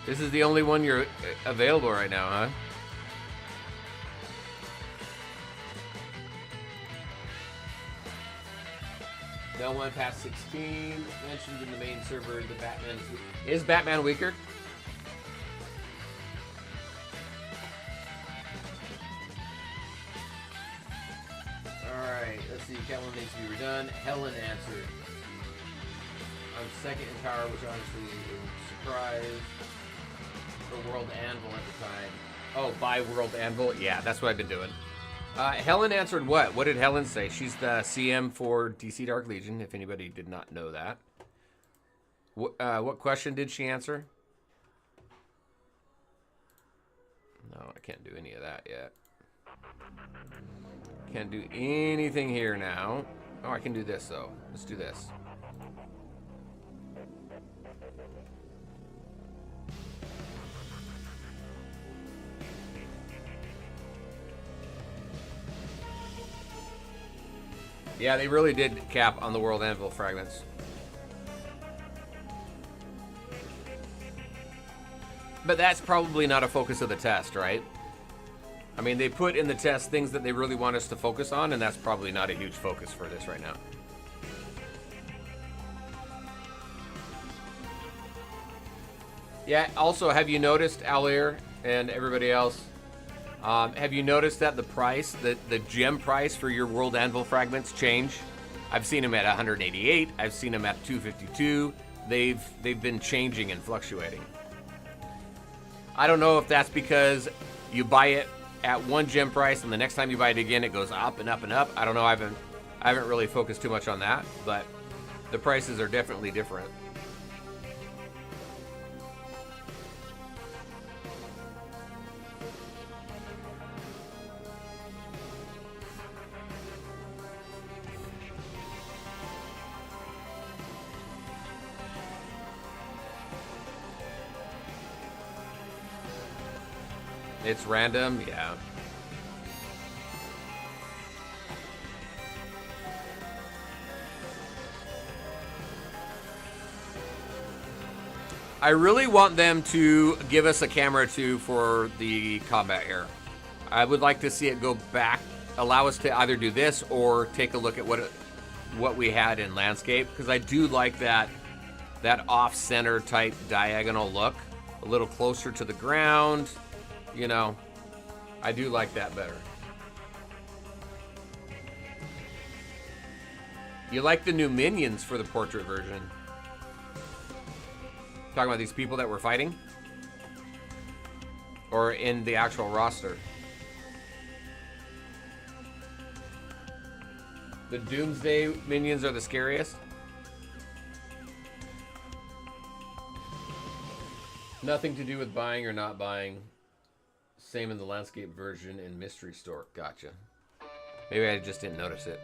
This is the only one you're available right now, huh? No one past 16. Mentioned in the main server, the Batman. Is Batman weaker? Alright, let's see. Catelyn needs to be redone. Helen answered. I'm second in tower, which honestly is a surprise. For World Anvil at the time. Oh, by World Anvil? Yeah, that's what I've been doing. Helen answered what? What did Helen say? She's the CM for DC Dark Legion, if anybody did not know that. What question did she answer? No, I can't do any of that yet. Can't do anything here now. Oh, I can do this, though. Let's do this. Yeah, they really did cap on the World Anvil fragments. But that's probably not a focus of the test, right? I mean, they put in the test things that they really want us to focus on, and that's probably not a huge focus for this right now. Yeah, also, have you noticed, Alir and everybody else, have you noticed that the price, the gem price for your World Anvil fragments change? I've seen them at 188. I've seen them at 252. They've been changing and fluctuating. I don't know if that's because you buy it at one gem price and the next time you buy it again, it goes up and up and up. I don't know. I haven't really focused too much on that, but the prices are definitely different. It's random, yeah. I really want them to give us a camera too for the combat air. I would like to see it go back, allow us to either do this or take a look at what we had in landscape, because I do like that that off-center type diagonal look, a little closer to the ground. You know, I do like that better. You like the new minions for the portrait version? Talking about these people that we're fighting? Or in the actual roster? The Doomsday minions are the scariest? Nothing to do with buying or not buying. Same in the landscape version in Mystery Store. Gotcha. Maybe I just didn't notice it.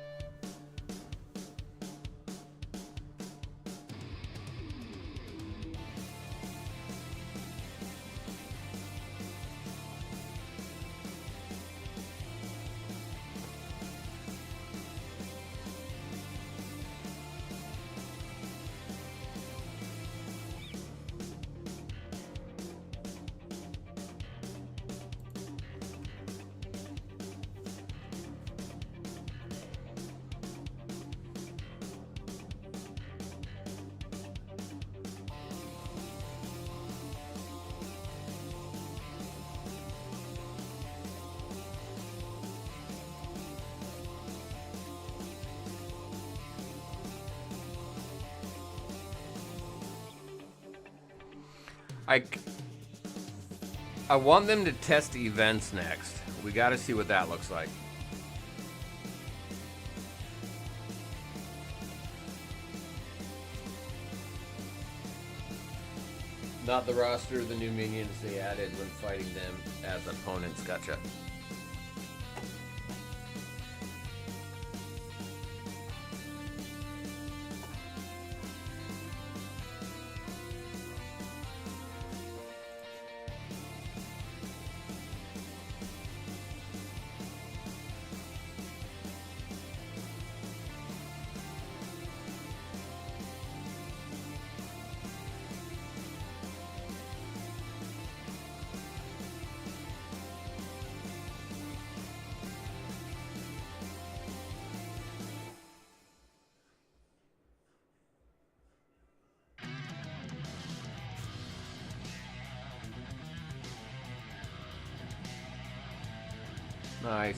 I want them to test events next. We got to see what that looks like. Not the roster, the new minions they added when fighting them as opponents. Gotcha. Nice.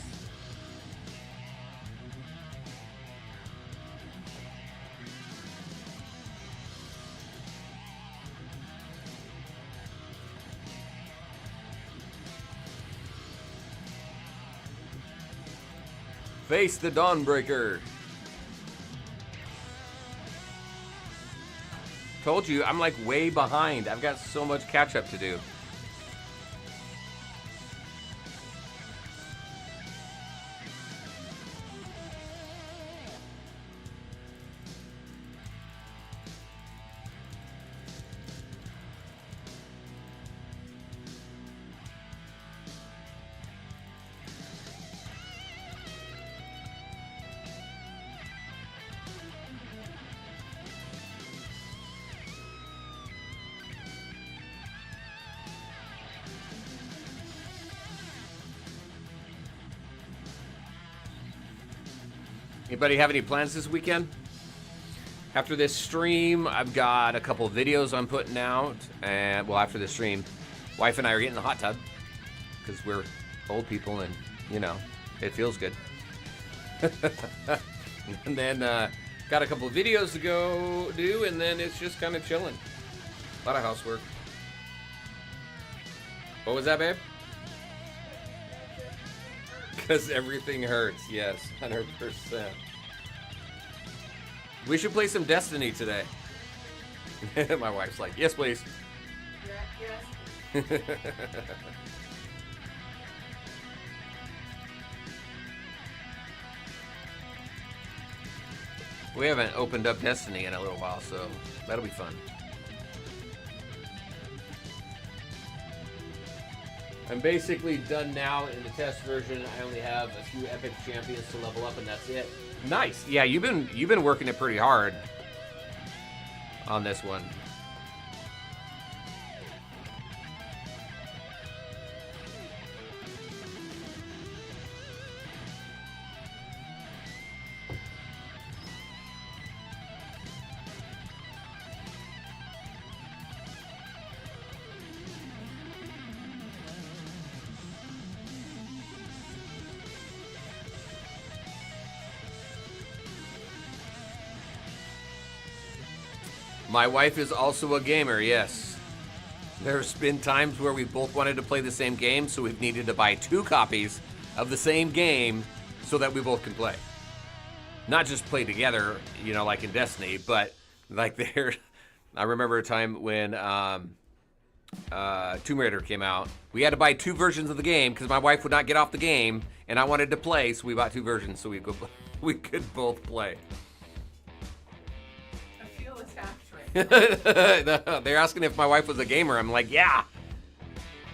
Face the Dawnbreaker. Told you, I'm like way behind. I've got so much catch up to do. Anybody have any plans this weekend? After this stream, I've got a couple of videos I'm putting out. And, well, after this stream, wife and I are getting in the hot tub. Because we're old people and, you know, it feels good. And then, got a couple of videos to go do, and then it's just kind of chilling. A lot of housework. What was that, babe? Because everything hurts, yes, 100%. We should play some Destiny today. My wife's like, yes, please. Yes. We haven't opened up Destiny in a little while, so that'll be fun. I'm basically done now in the test version. I only have a few epic champions to level up, and that's it. Nice. Yeah, you've been working it pretty hard on this one. My wife is also a gamer, yes. There's been times where we both wanted to play the same game, so we've needed to buy 2 copies of the same game so that we both can play. Not just play together, you know, like in Destiny, but like there. I remember a time when Tomb Raider came out. We had to buy 2 versions of the game because my wife would not get off the game, and I wanted to play, so we bought 2 versions so we could both play. I feel attacked right now. They're asking if my wife was a gamer. I'm like, yeah.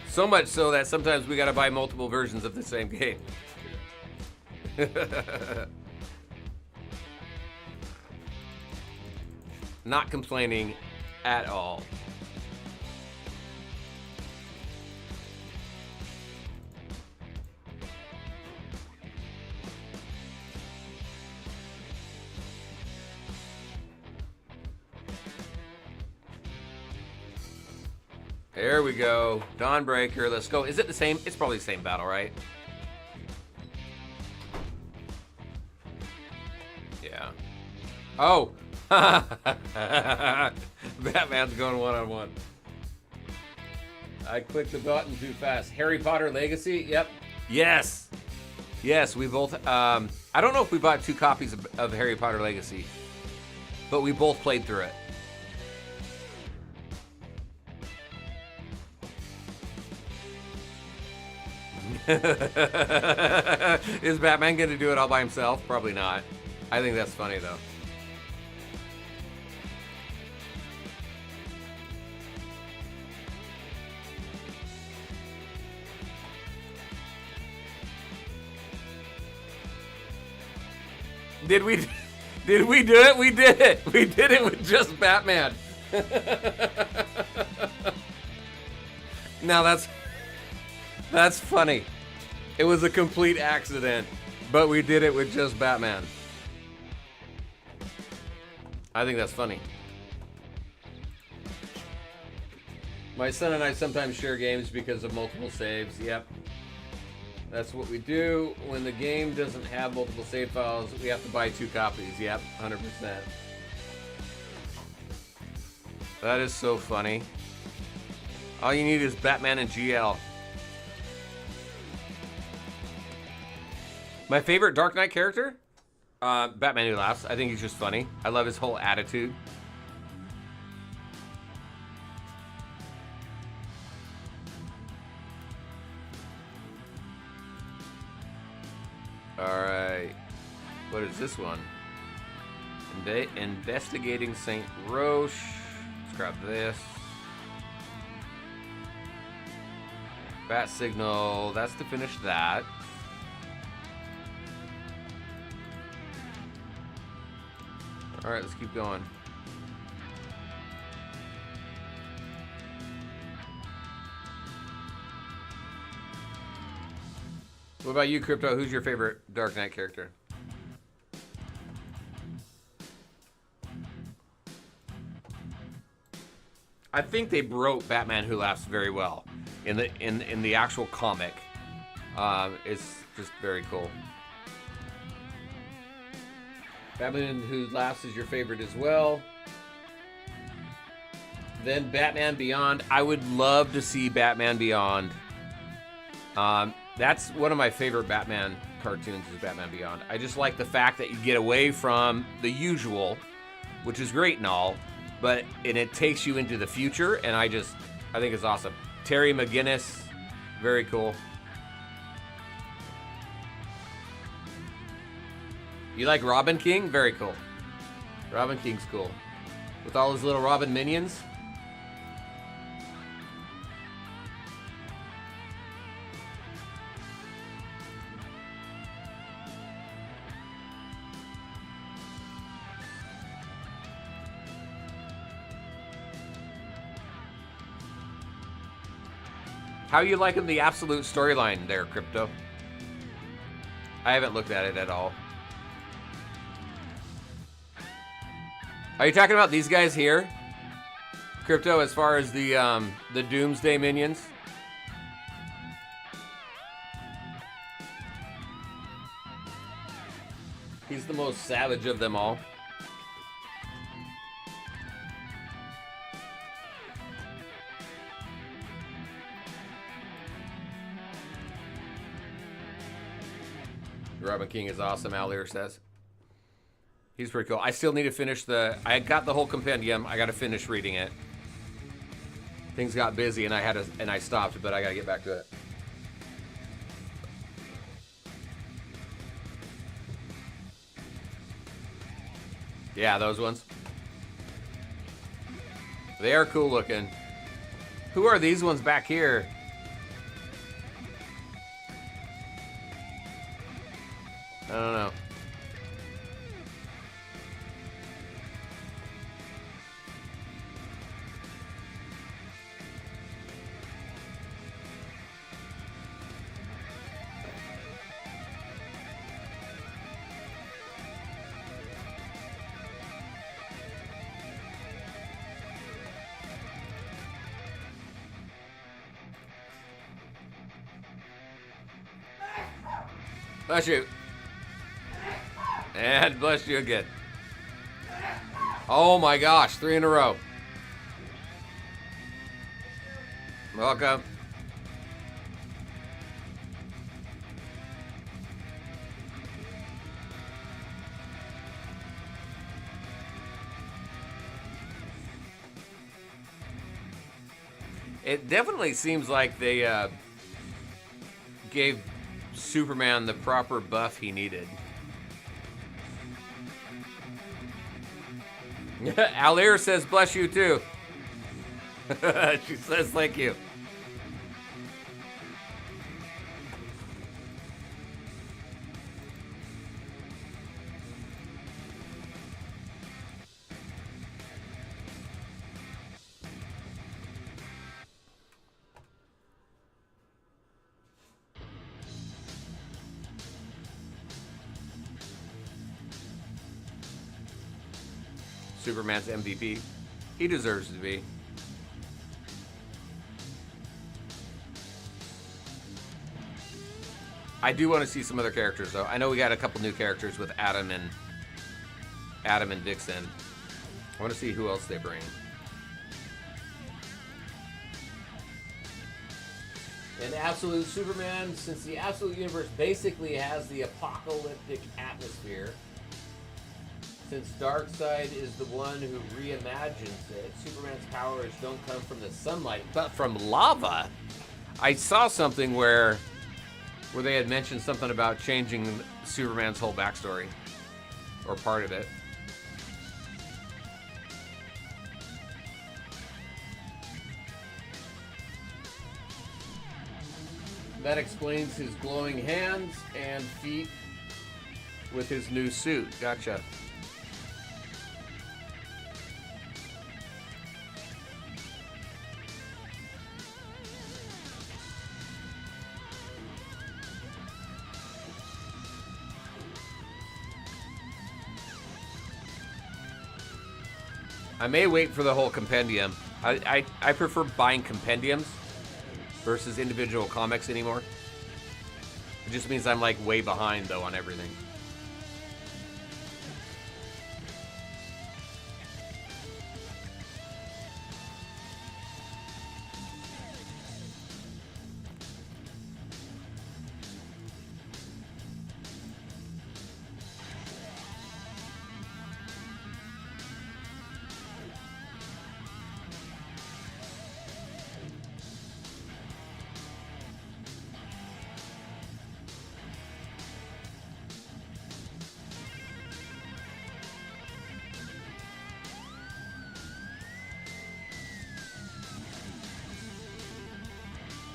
So much so that sometimes we got to buy multiple versions of the same game. Not complaining at all. There we go. Dawnbreaker, let's go. Is it the same? It's probably the same battle, right? Yeah. Oh! Batman's going one-on-one. I clicked the button too fast. Harry Potter Legacy? Yep. Yes! Yes, we both... I don't know if we bought 2 copies of Harry Potter Legacy, but we both played through it. Is Batman gonna do it all by himself? Probably not. I think that's funny though. Did we do it? We did it. We did it with just Batman. Now that's funny. It was a complete accident, but we did it with just Batman. I think that's funny. My son and I sometimes share games because of multiple saves. Yep. That's what we do. When the game doesn't have multiple save files, we have to buy 2 copies. Yep, 100%. That is so funny. All you need is Batman and GL. My favorite Dark Knight character? Batman Who Laughs. I think he's just funny. I love his whole attitude. Alright. What is this one? Investigating St. Roche. Let's grab this. Bat Signal. That's to finish that. Alright, let's keep going. What about you, Crypto? Who's your favorite Dark Knight character? I think they wrote Batman Who Laughs very well in the actual comic. It's just very cool. Batman Who Laughs is your favorite as well. Then Batman Beyond. I would love to see Batman Beyond. That's one of my favorite Batman cartoons is Batman Beyond. I just like the fact that you get away from the usual, which is great and all, but it takes you into the future, and I think it's awesome. Terry McGinnis, very cool. You like Robin King? Very cool. Robin King's cool. With all his little Robin minions. How you liking the absolute storyline there, Crypto? I haven't looked at it at all. Are you talking about these guys here, Crypto, as far as the Doomsday minions? He's the most savage of them all. Robin King is awesome, Alir says. He's pretty cool. I still need to finish I got the whole compendium. I got to finish reading it. Things got busy and I stopped, but I got to get back to it. Yeah, those ones. They are cool looking. Who are these ones back here? I don't know. Bless you. And bless you again. Oh my gosh, 3 in a row. Welcome. It definitely seems like they gave Superman the proper buff he needed. Alir says, bless you too. She says, thank you. Superman's MVP. He deserves to be. I do want to see some other characters, though. I know we got a couple new characters with Adam and Vixen. I want to see who else they bring. In Absolute Superman, since the Absolute Universe basically has the apocalyptic atmosphere, since Darkseid is the one who reimagines it, Superman's powers don't come from the sunlight, but from lava. I saw something where they had mentioned something about changing Superman's whole backstory, or part of it. That explains his glowing hands and feet with his new suit. Gotcha. I may wait for the whole compendium. I prefer buying compendiums versus individual comics anymore. It just means I'm like way behind though on everything.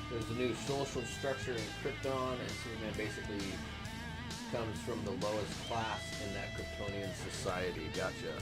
There's a new social structure in Krypton, and Superman basically comes from the lowest class in that Kryptonian society. Gotcha.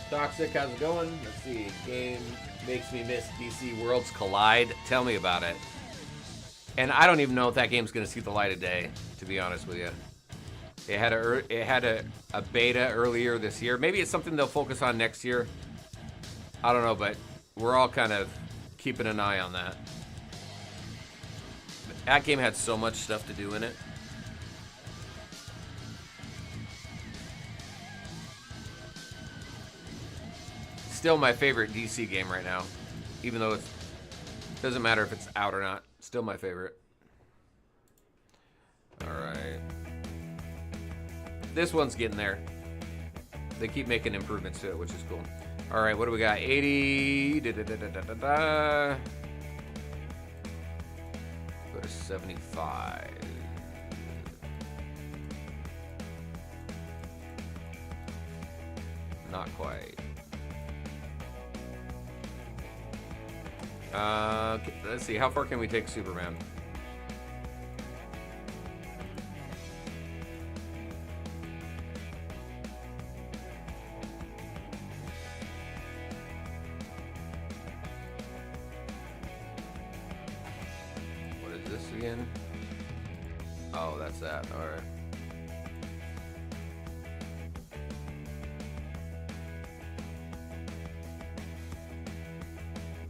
Toxic, how's it going? Let's see. Game makes me miss DC Worlds Collide. Tell me about it. And I don't even know if that game's going to see the light of day, to be honest with you. It had a beta earlier this year. Maybe it's something they'll focus on next year. I don't know, but we're all kind of keeping an eye on that. That game had so much stuff to do in it. Still my favorite DC game right now, even though it doesn't matter if it's out or not. Still my favorite. All right. This one's getting there. They keep making improvements to it, which is cool. All right, what do we got? 80. Go to 75. Not quite. Let's see. How far can we take Superman? Again? Oh, that's that. All right.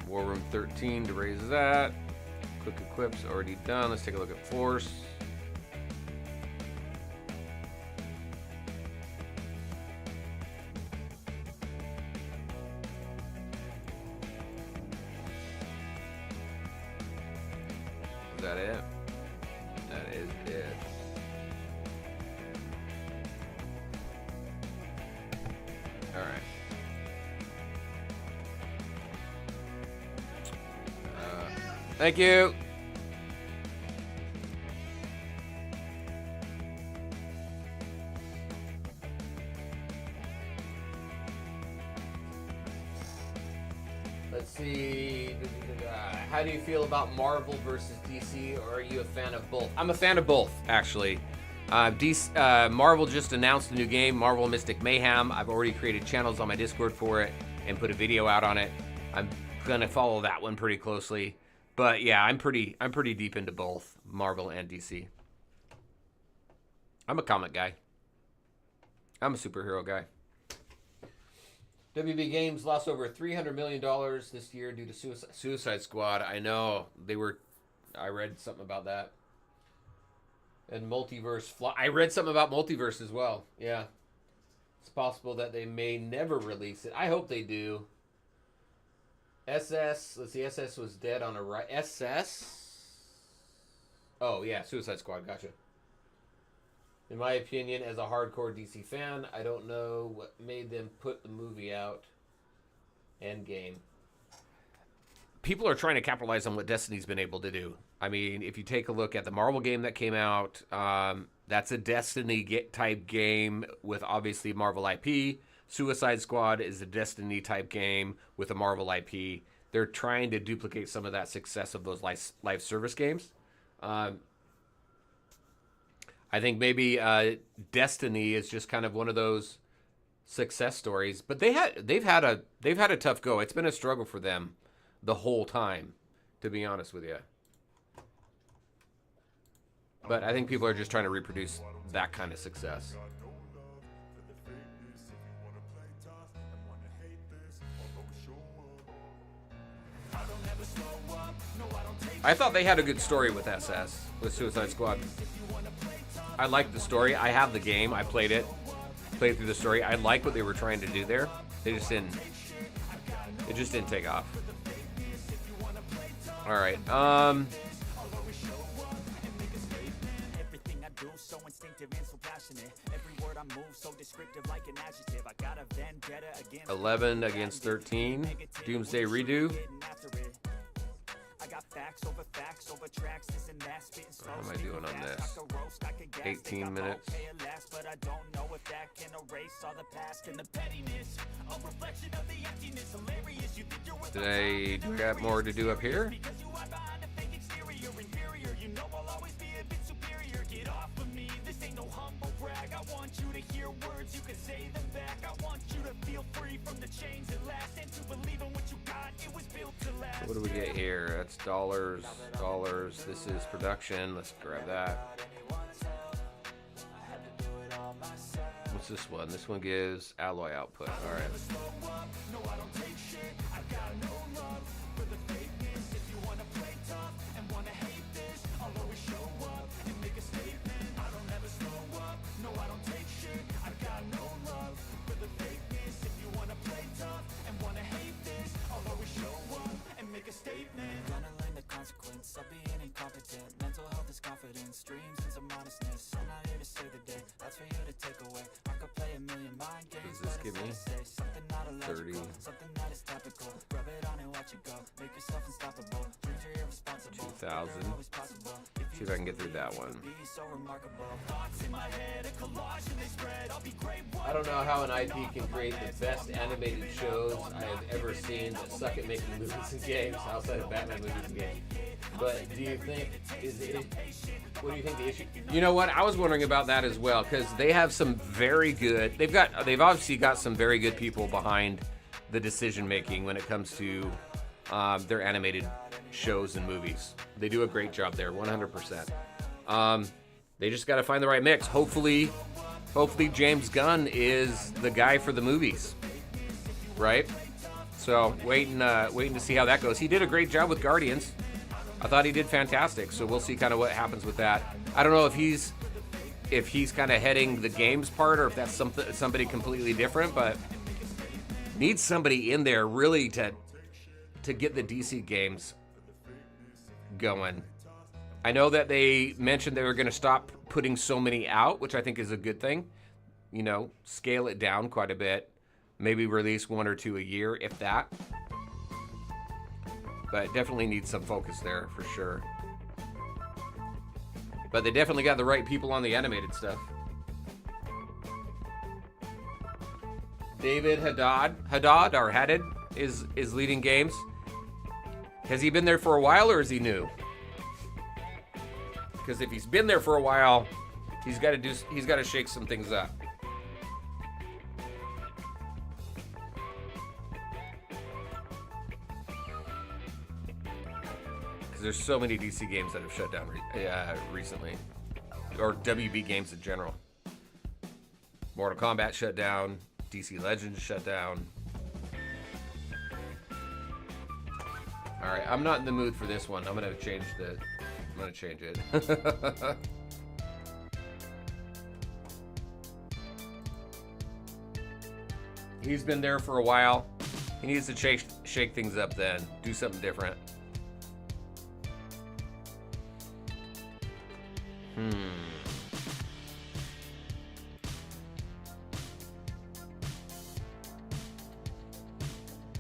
War Room 13 to raise that. Quick equips already done. Let's take a look at Force. Is that it? That is it. All right. Thank you. Let's see. How do you feel about Marvel versus DC, or are you a fan of both? I'm a fan of both, actually. Marvel just announced a new game, Marvel Mystic Mayhem. I've already created channels on my Discord for it and put a video out on it. I'm gonna follow that one pretty closely. But yeah, I'm pretty deep into both Marvel and DC. I'm a comic guy. I'm a superhero guy. WB Games lost over $300 million this year due to Suicide Squad. I know. I read something about that. And Multiverse. I read something about Multiverse as well. Yeah. It's possible that they may never release it. I hope they do. SS. Let's see. SS was dead on a right. SS? Oh, yeah. Suicide Squad. Gotcha. In my opinion, as a hardcore DC fan, I don't know what made them put the movie out. Endgame. People are trying to capitalize on what Destiny's been able to do. I mean, if you take a look at the Marvel game that came out, that's a Destiny type game with obviously Marvel IP. Suicide Squad is a Destiny type game with a Marvel IP. They're trying to duplicate some of that success of those live service games. I think maybe Destiny is just kind of one of those success stories, but they've had a tough go. It's been a struggle for them the whole time, to be honest with you. But I think people are just trying to reproduce that kind of success. I thought they had a good story with SS, with Suicide Squad. I liked the story. I have the game. I played it. Played through the story. I like what they were trying to do there. It just didn't take off. All right. 11 against 13. Doomsday redo. What am I doing on this? 18 minutes. Do we got more to do up here? What do we get here? That's dollars. This is production. Let's grab that. What's this one? This one gives alloy output. All right. Gonna learn the consequence of being incompetent. Mental health is confidence, dreams and some honestness. I'm not here to save the day, that's for you to take away. I could play a million mind games, Does this but give me instead I say something not illogical, 30? something that is topical. Rub it on and watch it go, make yourself unstoppable. Dreams are irresponsible, 2,000. they're always possible. If See if I can get through that one. be so remarkable. Thoughts in my head, a collage and they spread. I'll be great. I don't know how an IP can create the best animated shows I have ever seen that suck at making movies and games outside of Batman movies and games. But do you think what do you think the issue? You know what? I was wondering about that as well because they have some very good. They've obviously got some very good people behind the decision making when it comes to their animated shows and movies. They do a great job there, 100%. They just got to find the right mix. Hopefully James Gunn is the guy for the movies, right? So waiting to see how that goes. He did a great job with Guardians. I thought he did fantastic. So we'll see kind of what happens with that. I don't know if he's kind of heading the games part or if that's somebody completely different, but needs somebody in there really to get the DC games going. I know that they mentioned they were going to stop putting so many out, which I think is a good thing. You know, scale it down quite a bit. Maybe release 1 or 2 a year, if that. But definitely needs some focus there for sure. But they definitely got the right people on the animated stuff. David Haddad is leading games. Has he been there for a while or is he new? Because if he's been there for a while, he's got to shake some things up. Because there's so many DC games that have shut down recently, or WB games in general. Mortal Kombat shut down. DC Legends shut down. All right, I'm not in the mood for this one. I'm gonna change it. He's been there for a while. He needs to shake things up then. Do something different.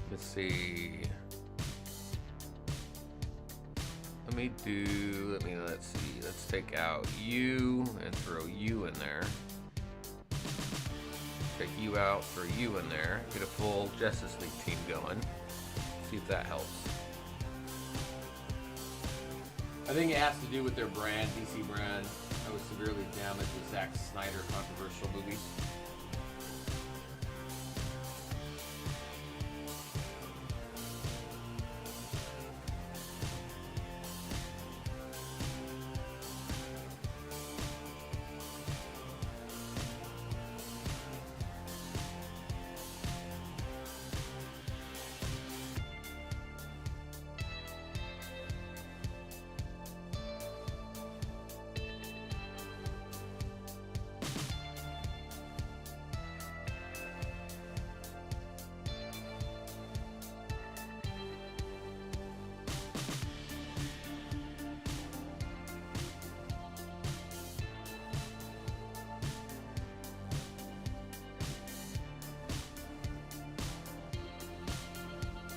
Let's see. Let's see. Let's take out you and throw you in there. Take you out, throw you in there. Get a full Justice League team going. See if that helps. I think it has to do with their brand, DC brand. That was severely damaged with Zack Snyder controversial movies.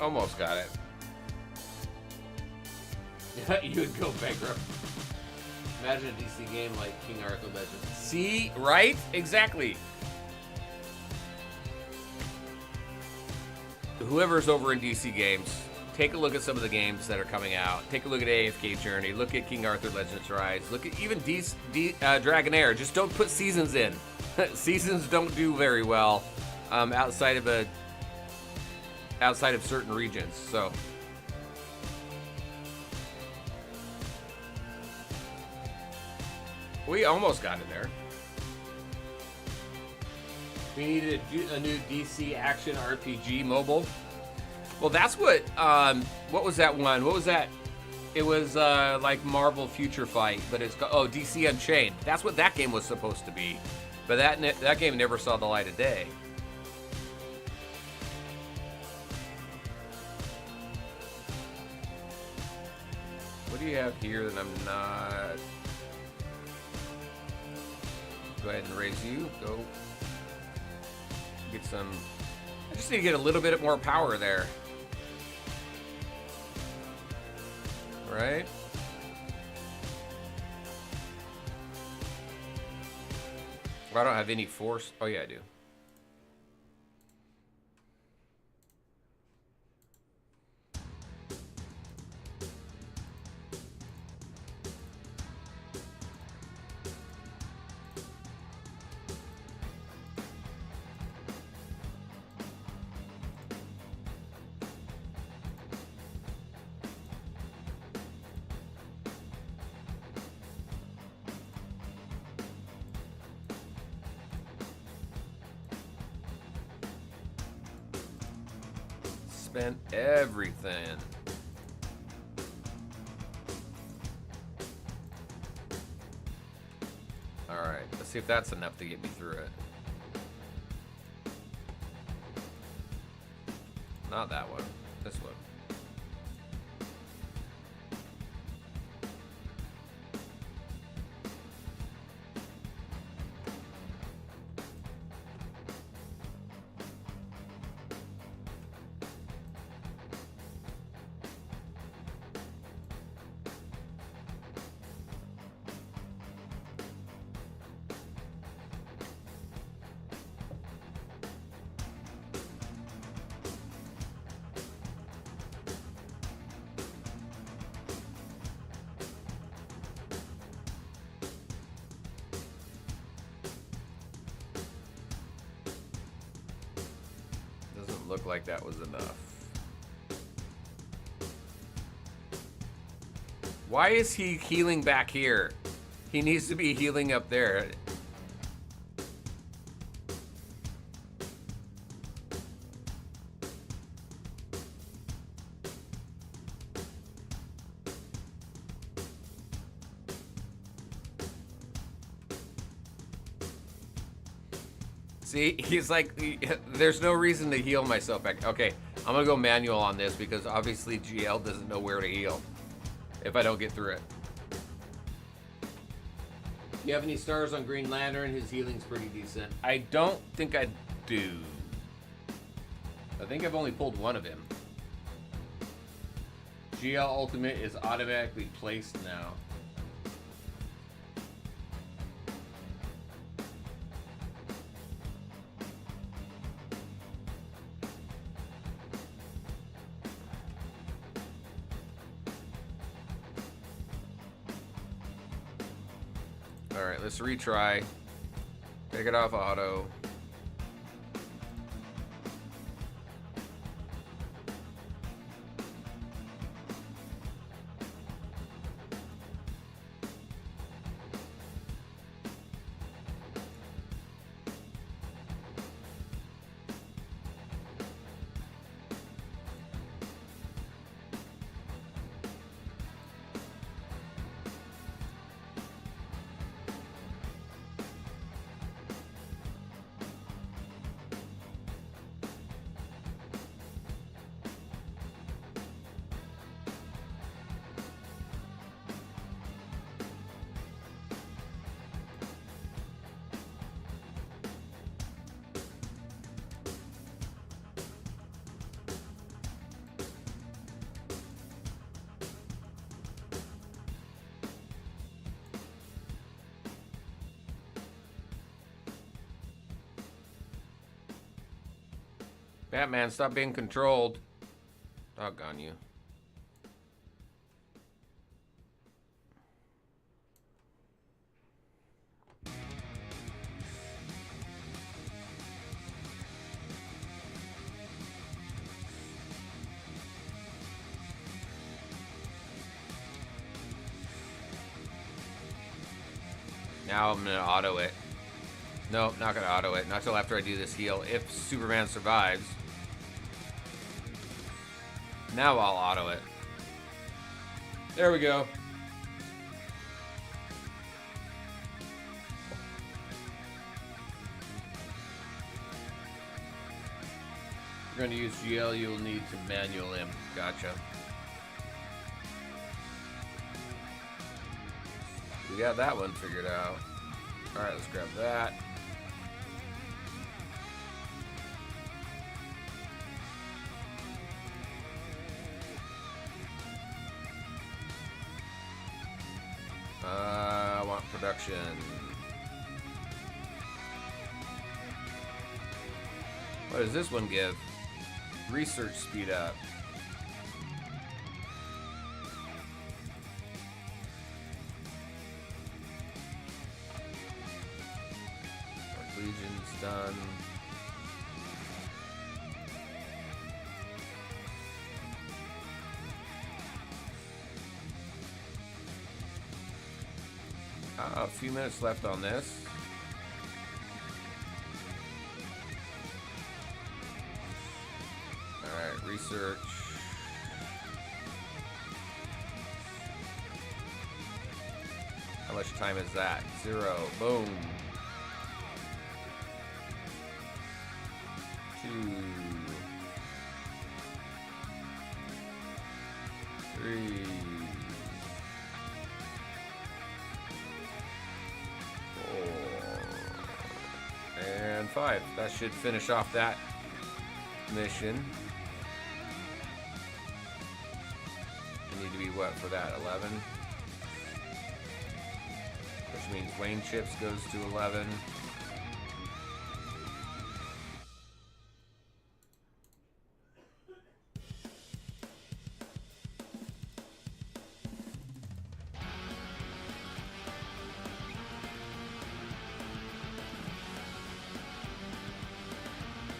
Almost got it. You would go bankrupt. Imagine a DC game like King Arthur Legends. See? Right? Exactly. Whoever's over in DC Games, take a look at some of the games that are coming out. Take a look at AFK Journey. Look at King Arthur Legends Rise. Look at even Dragonair. Just don't put Seasons in. Seasons don't do very well outside of certain regions. So we almost got in there. We needed a new DC action RPG mobile. Well, that's what was that one? What was that? It was like Marvel Future Fight, but it's called, DC Unchained. That's what that game was supposed to be. But that game never saw the light of day. What do you have here that I'm not? Go ahead and raise you. Go. Get some. I just need to get a little bit more power there. Right? I don't have any force. Oh, yeah, I do. Spent everything. All right, let's see if that's enough to get me through it. Not that one. This one. Look like that was enough. Why is he healing back here? He needs to be healing up there. See, he's like, there's no reason to heal myself back. Okay, I'm gonna go manual on this because obviously GL doesn't know where to heal if I don't get through it. Do you have any stars on Green Lantern? His healing's pretty decent. I don't think I do. I think I've only pulled one of him. GL Ultimate is automatically placed now. Alright, let's retry. Take it off auto. Batman, stop being controlled. Doggone you. Now I'm gonna auto it. Nope, not gonna auto it. Not till after I do this heal. If Superman survives. Now I'll auto it. There we go. If you're gonna use GL, you'll need to manual him. Gotcha. We got that one figured out. Alright, let's grab that. I want production. What does this one give? Research speed up. Legion's done. A few minutes left on this. Alright, research. How much time is that? 0. Boom. 2, 3, 4, and 5. That should finish off that mission. We need to be what for that? 11? Which means Wayne Chips goes to 11.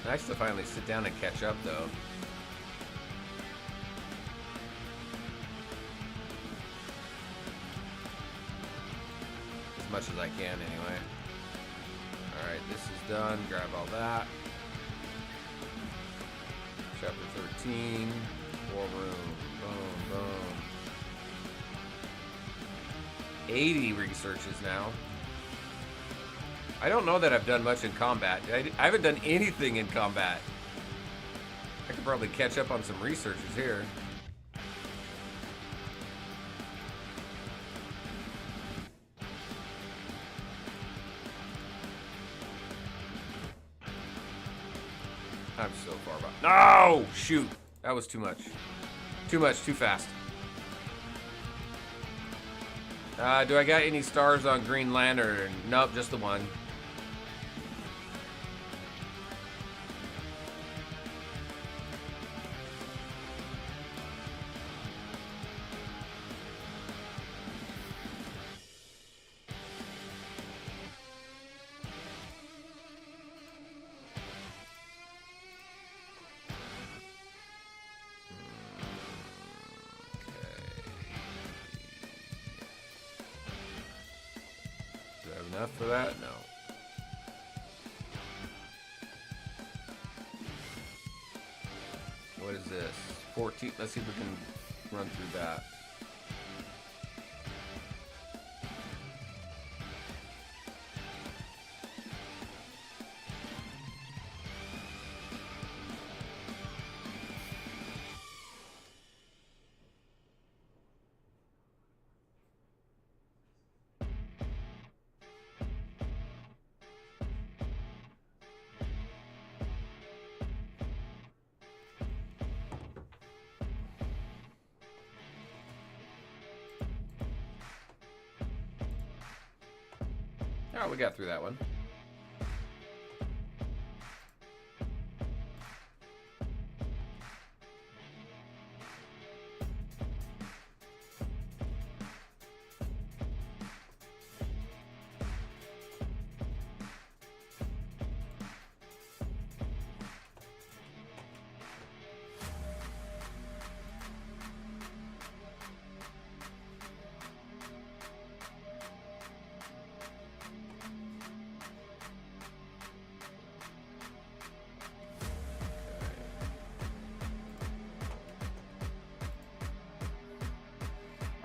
Nice to finally sit down and catch up, though. As much as I can, anyway. Alright, this is done. Grab all that. Chapter 13. War room. Boom, boom. 80 researches now. I don't know that I've done much in combat. I haven't done anything in combat. I could probably catch up on some researches here. I'm so far behind. No! Shoot! That was too much. Too much, too fast. Do I got any stars on Green Lantern? Nope, just the one. Enough for that? No. What is this? 14. Let's see if we can run through that. Oh, we got through that one.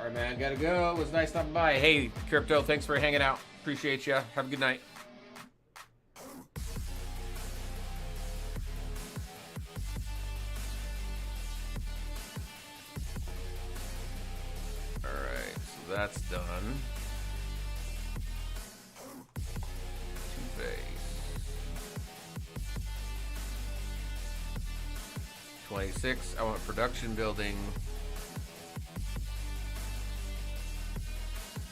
All right, man, gotta go. It was nice stopping by. Hey, Crypto, thanks for hanging out. Appreciate you. Have a good night. All right, so that's done. 2 base. 26. I want production building.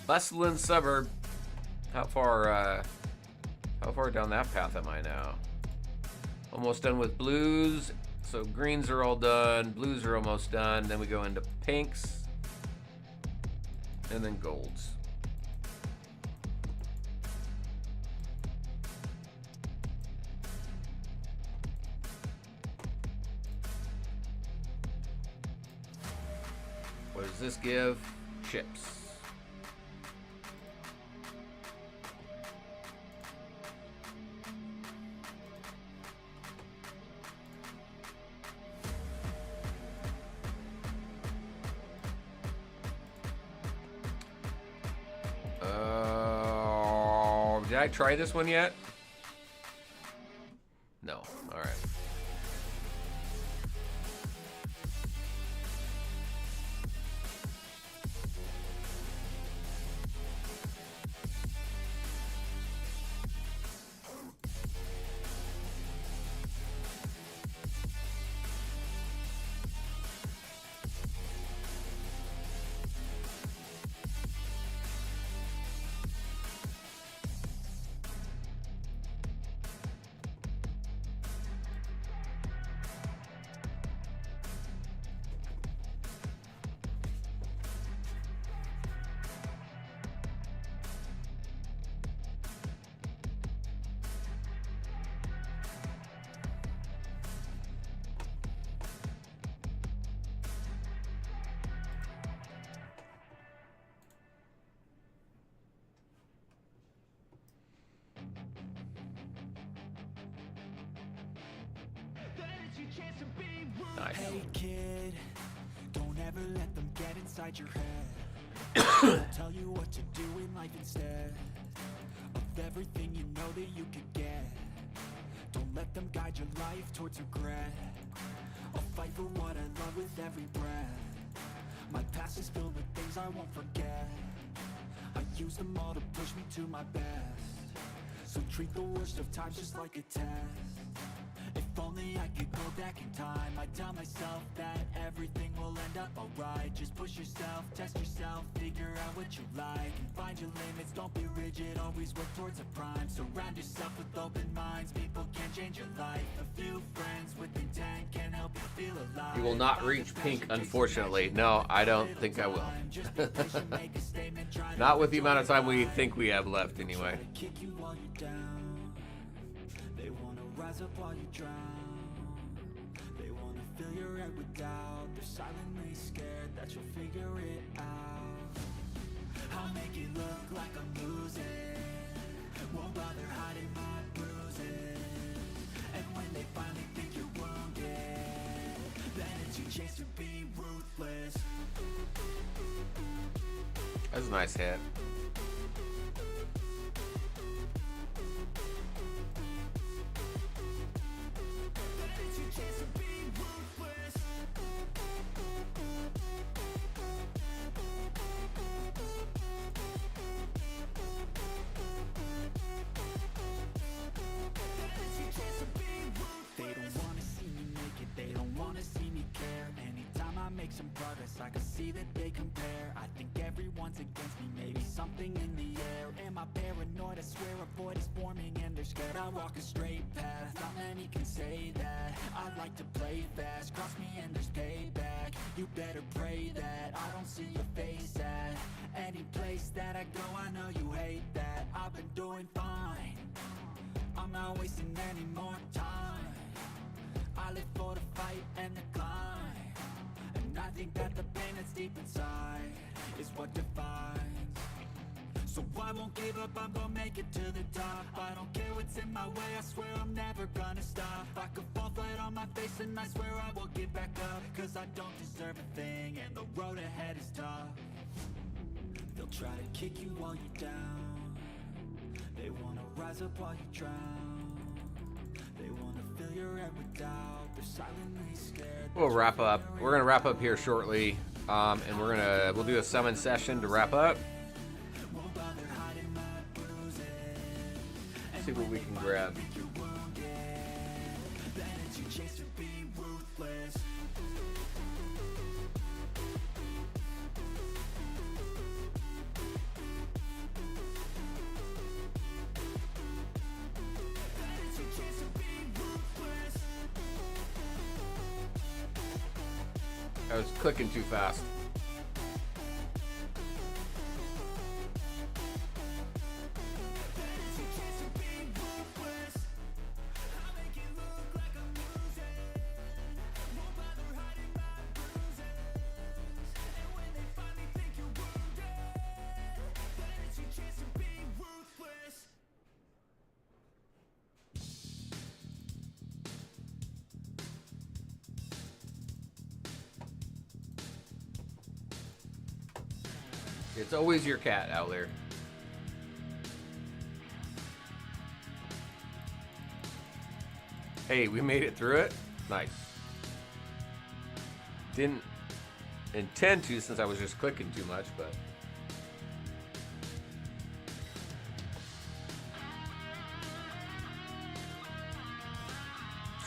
Bustling suburb. How far down that path am I now? Almost done with blues. So greens are all done. Blues are almost done. Then we go into pinks. And then golds. What does this give? Chips. Did I try this one yet? No. All right. Nice. Hey kid, don't ever let them get inside your head. Tell you what to do in life instead of everything you know that you could get. Don't let them guide your life towards regret. I'll fight for what I love with every breath. My past is filled with things I won't forget. I use them all to push me to my best. So treat the worst of times just like a test. If only I could go back in time, I'd tell myself that everything will end up alright. Just push yourself, test yourself, figure out what you like, and find your limits, don't be rigid, always work towards a prime. Surround yourself with open minds, people can change your life. A few friends with intent can help you feel alive. You will not reach pink, unfortunately. No, I don't think I will. Not with the amount of time we think we have left, anyway. They wanna rise up while you drown. They wanna fill your head with doubt. They're silently scared that you'll figure it out. I'll make it look like I'm losing. Won't bother hiding my bruises. And when they finally think you're wounded, then it's your chance to be ruthless. That's a nice hit. Some progress, I can see that they compare. I think everyone's against me, maybe something in the air. Am I paranoid? I swear a void is forming and they're scared. I walk a straight path, not many can say that. I like to play fast, cross me and there's payback. You better pray that I don't see your face at any place that I go. I know you hate that. I've been doing fine, I'm not wasting any more time. I live for the fight and the climb. I think that the pain that's deep inside is what defines. So I won't give up, I'm gonna make it to the top. I don't care what's in my way, I swear I'm never gonna stop. I could fall flat on my face and I swear I will get back up, cause I don't deserve a thing, and the road ahead is tough. They'll try to kick you while you're down. They wanna rise up while you drown. They wanna fill your head with doubt. They're silently scared. We'll wrap up. We're gonna wrap up here shortly, and we'll do a summon session to wrap up. Won't bother hiding my bruises. See what we can grab. You're wounded. Then it's your chance to be ruthless. I was clicking too fast. It's always your cat out there. Hey, we made it through it. Nice. Didn't intend to since I was just clicking too much, but.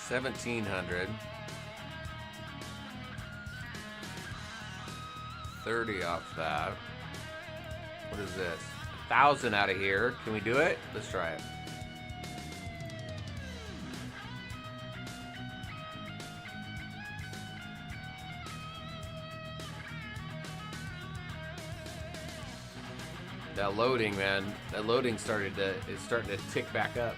$1,700. 30 off that. What is this? 1,000 out of here. Can we do it? Let's try it. That loading, man. That loading is starting to tick back up.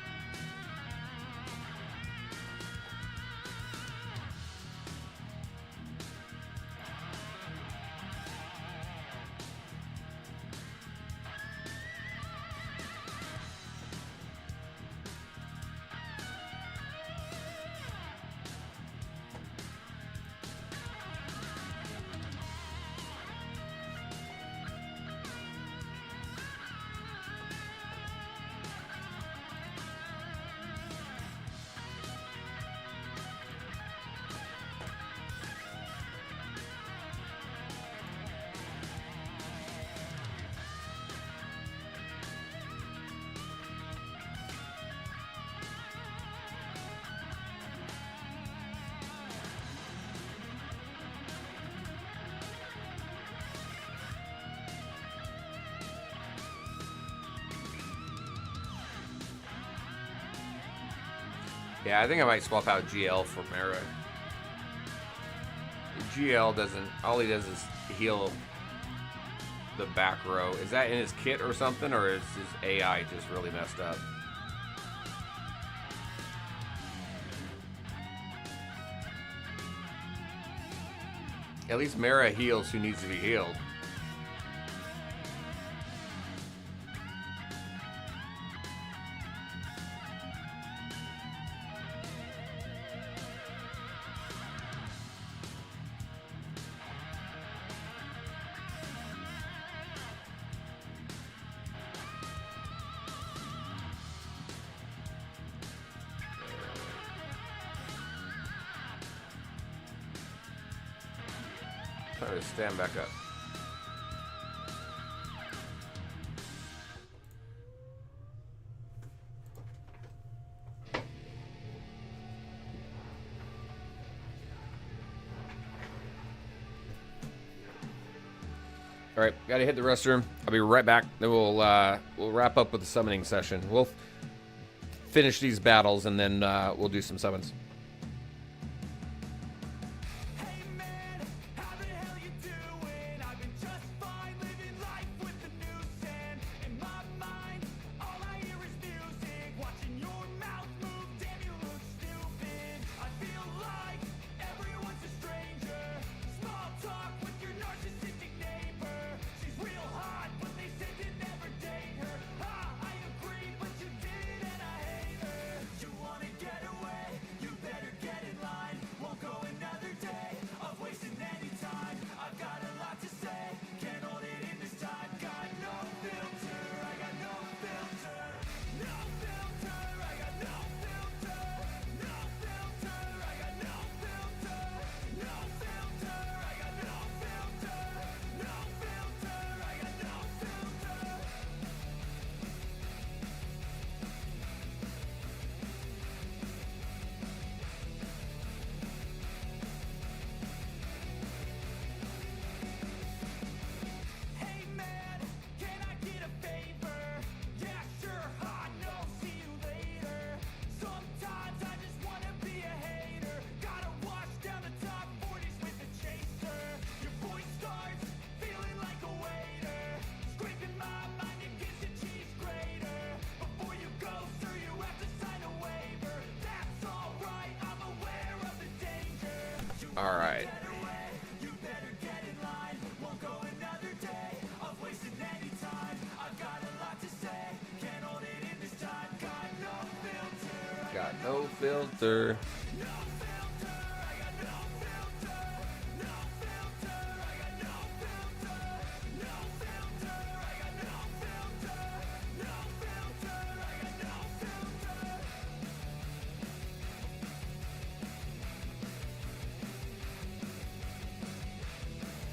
Yeah, I think I might swap out GL for Mara. GL doesn't, all he does is heal the back row. Is that in his kit or something, or is his AI just really messed up? At least Mara heals who needs to be healed. Try to stand back up. All right, gotta hit the restroom. I'll be right back. Then we'll wrap up with the summoning session. We'll finish these battles and then we'll do some summons. You wanna get away, you All right. Got no filter.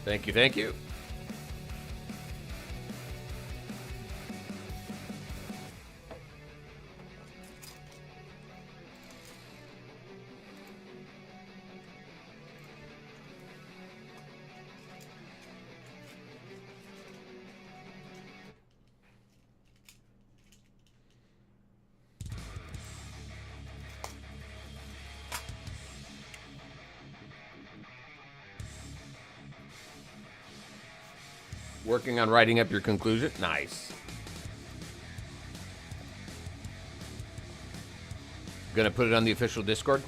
Thank you, thank you. Working on writing up your conclusion? Nice. Gonna put it on the official Discord?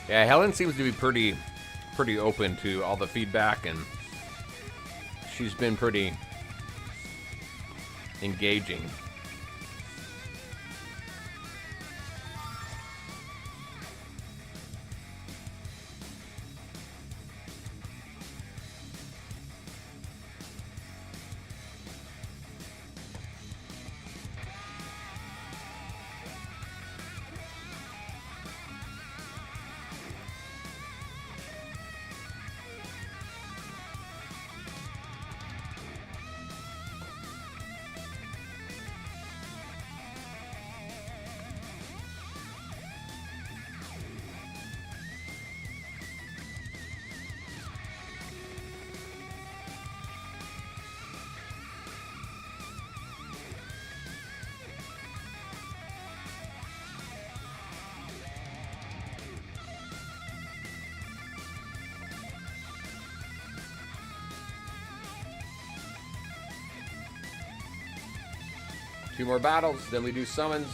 Yeah, Helen seems to be pretty open to all the feedback, and she's been pretty engaging. Two more battles, then we do summons.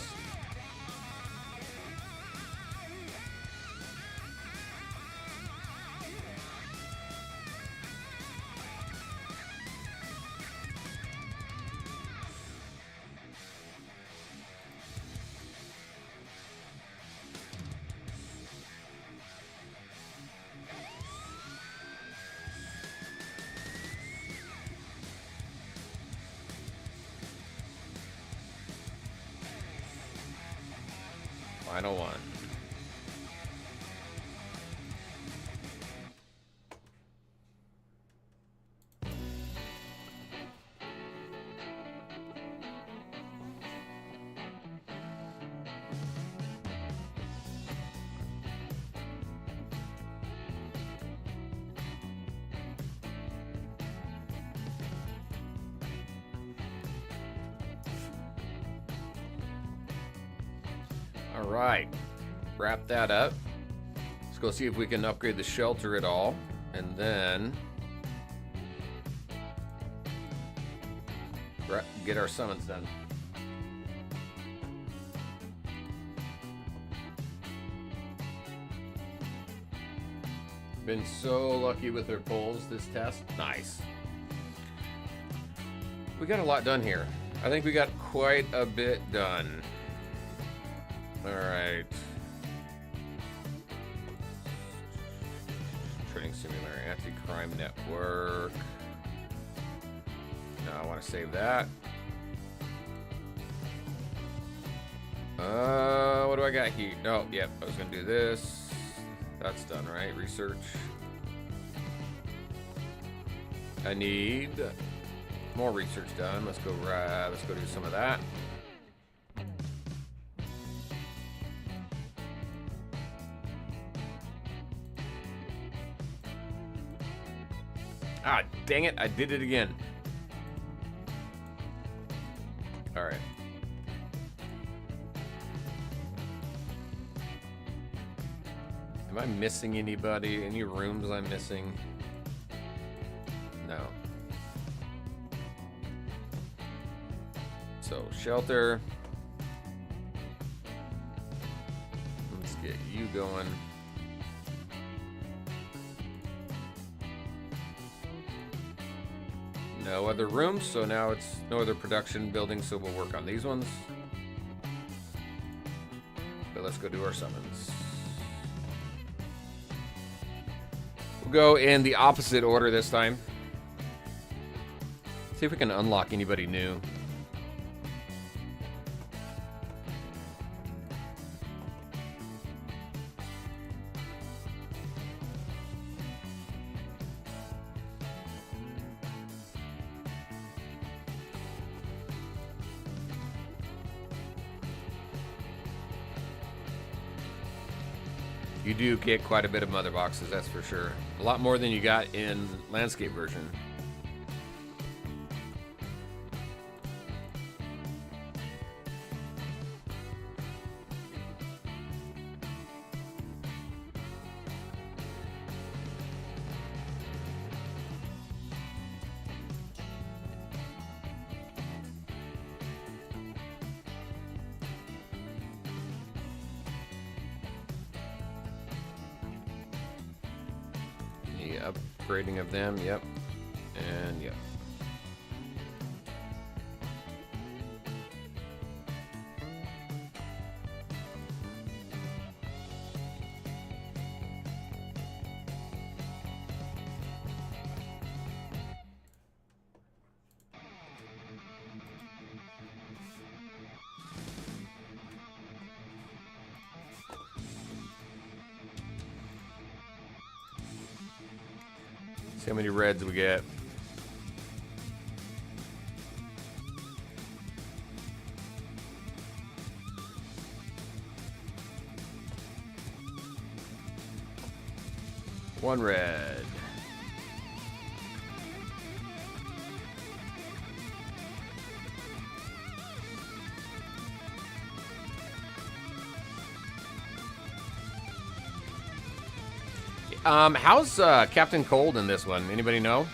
Final one. All right, wrap that up. Let's go see if we can upgrade the shelter at all, and then get our summons done. Been so lucky with their polls this test. Nice. We got a lot done here. I think we got quite a bit done. All right. Training Simulator, Anti-Crime Network. No, I want to save that. What do I got here? Oh, yep, I was going to do this. That's done, right? Research. I need more research done. Let's go do some of that. Ah, dang it, I did it again. All right. Am I missing anybody? Any rooms I'm missing? No. So, shelter. Let's get you going. No other rooms, so now it's no other production buildings, so we'll work on these ones. But let's go do our summons. We'll go in the opposite order this time. See if we can unlock anybody new. You do get quite a bit of mother boxes, that's for sure. A lot more than you got in landscape version. Upgrading of them, yep. And yep. See how many reds we get. One red. How's Captain Cold in this one? Anybody know?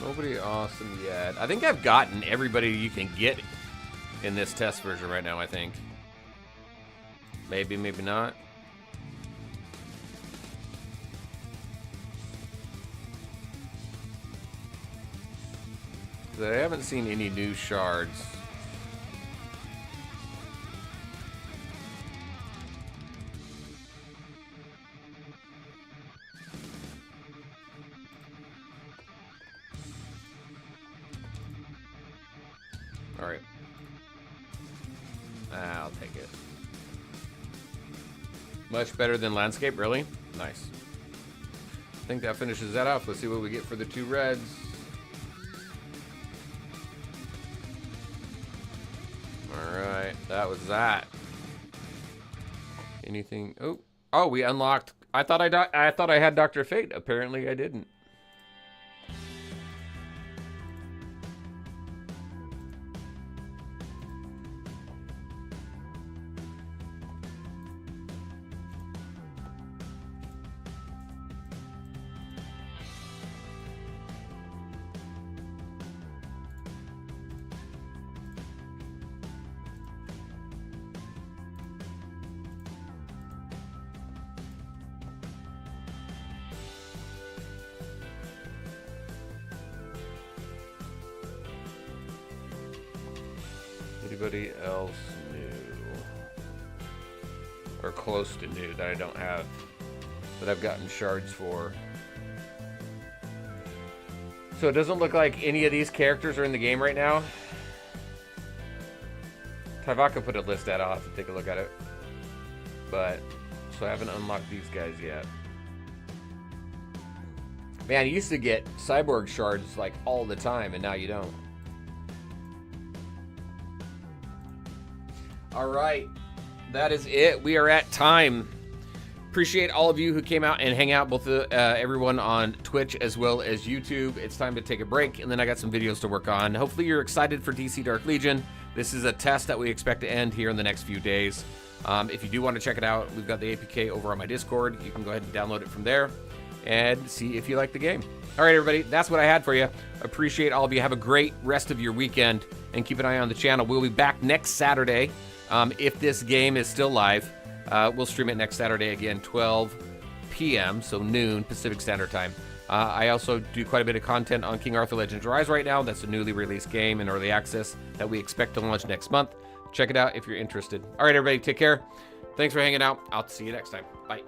Nobody awesome yet. I think I've gotten everybody you can get in this test version right now, I think. Maybe, maybe not. I haven't seen any new shards. All right. I'll take it. Much better than landscape, really? Nice. I think that finishes that off. Let's see what we get for the two reds. Alright, that was that. Anything? Oh, we unlocked. I thought I had Dr. Fate. Apparently I didn't. Anybody else new? Or close to new that I don't have, that I've gotten shards for? So it doesn't look like any of these characters are in the game right now. Taivaka put a list out, I'll have to take a look at it. But, so I haven't unlocked these guys yet. Man, you used to get cyborg shards like all the time, and now you don't. All right, that is it. We are at time. Appreciate all of you who came out and hang out, both everyone on Twitch as well as YouTube. It's time to take a break, and then I got some videos to work on. Hopefully you're excited for DC Dark Legion. This is a test that we expect to end here in the next few days. If you do want to check it out, we've got the APK over on my Discord. You can go ahead and download it from there and see if you like the game. All right, everybody, that's what I had for you. Appreciate all of you. Have a great rest of your weekend, and keep an eye on the channel. We'll be back next Saturday if this game is still live. We'll stream it next Saturday again, 12 p.m., so noon Pacific Standard Time. I also do quite a bit of content on King Arthur Legends Rise right now. That's a newly released game in early access that we expect to launch next month. Check it out if you're interested. All right, everybody, take care. Thanks for hanging out. I'll see you next time. Bye.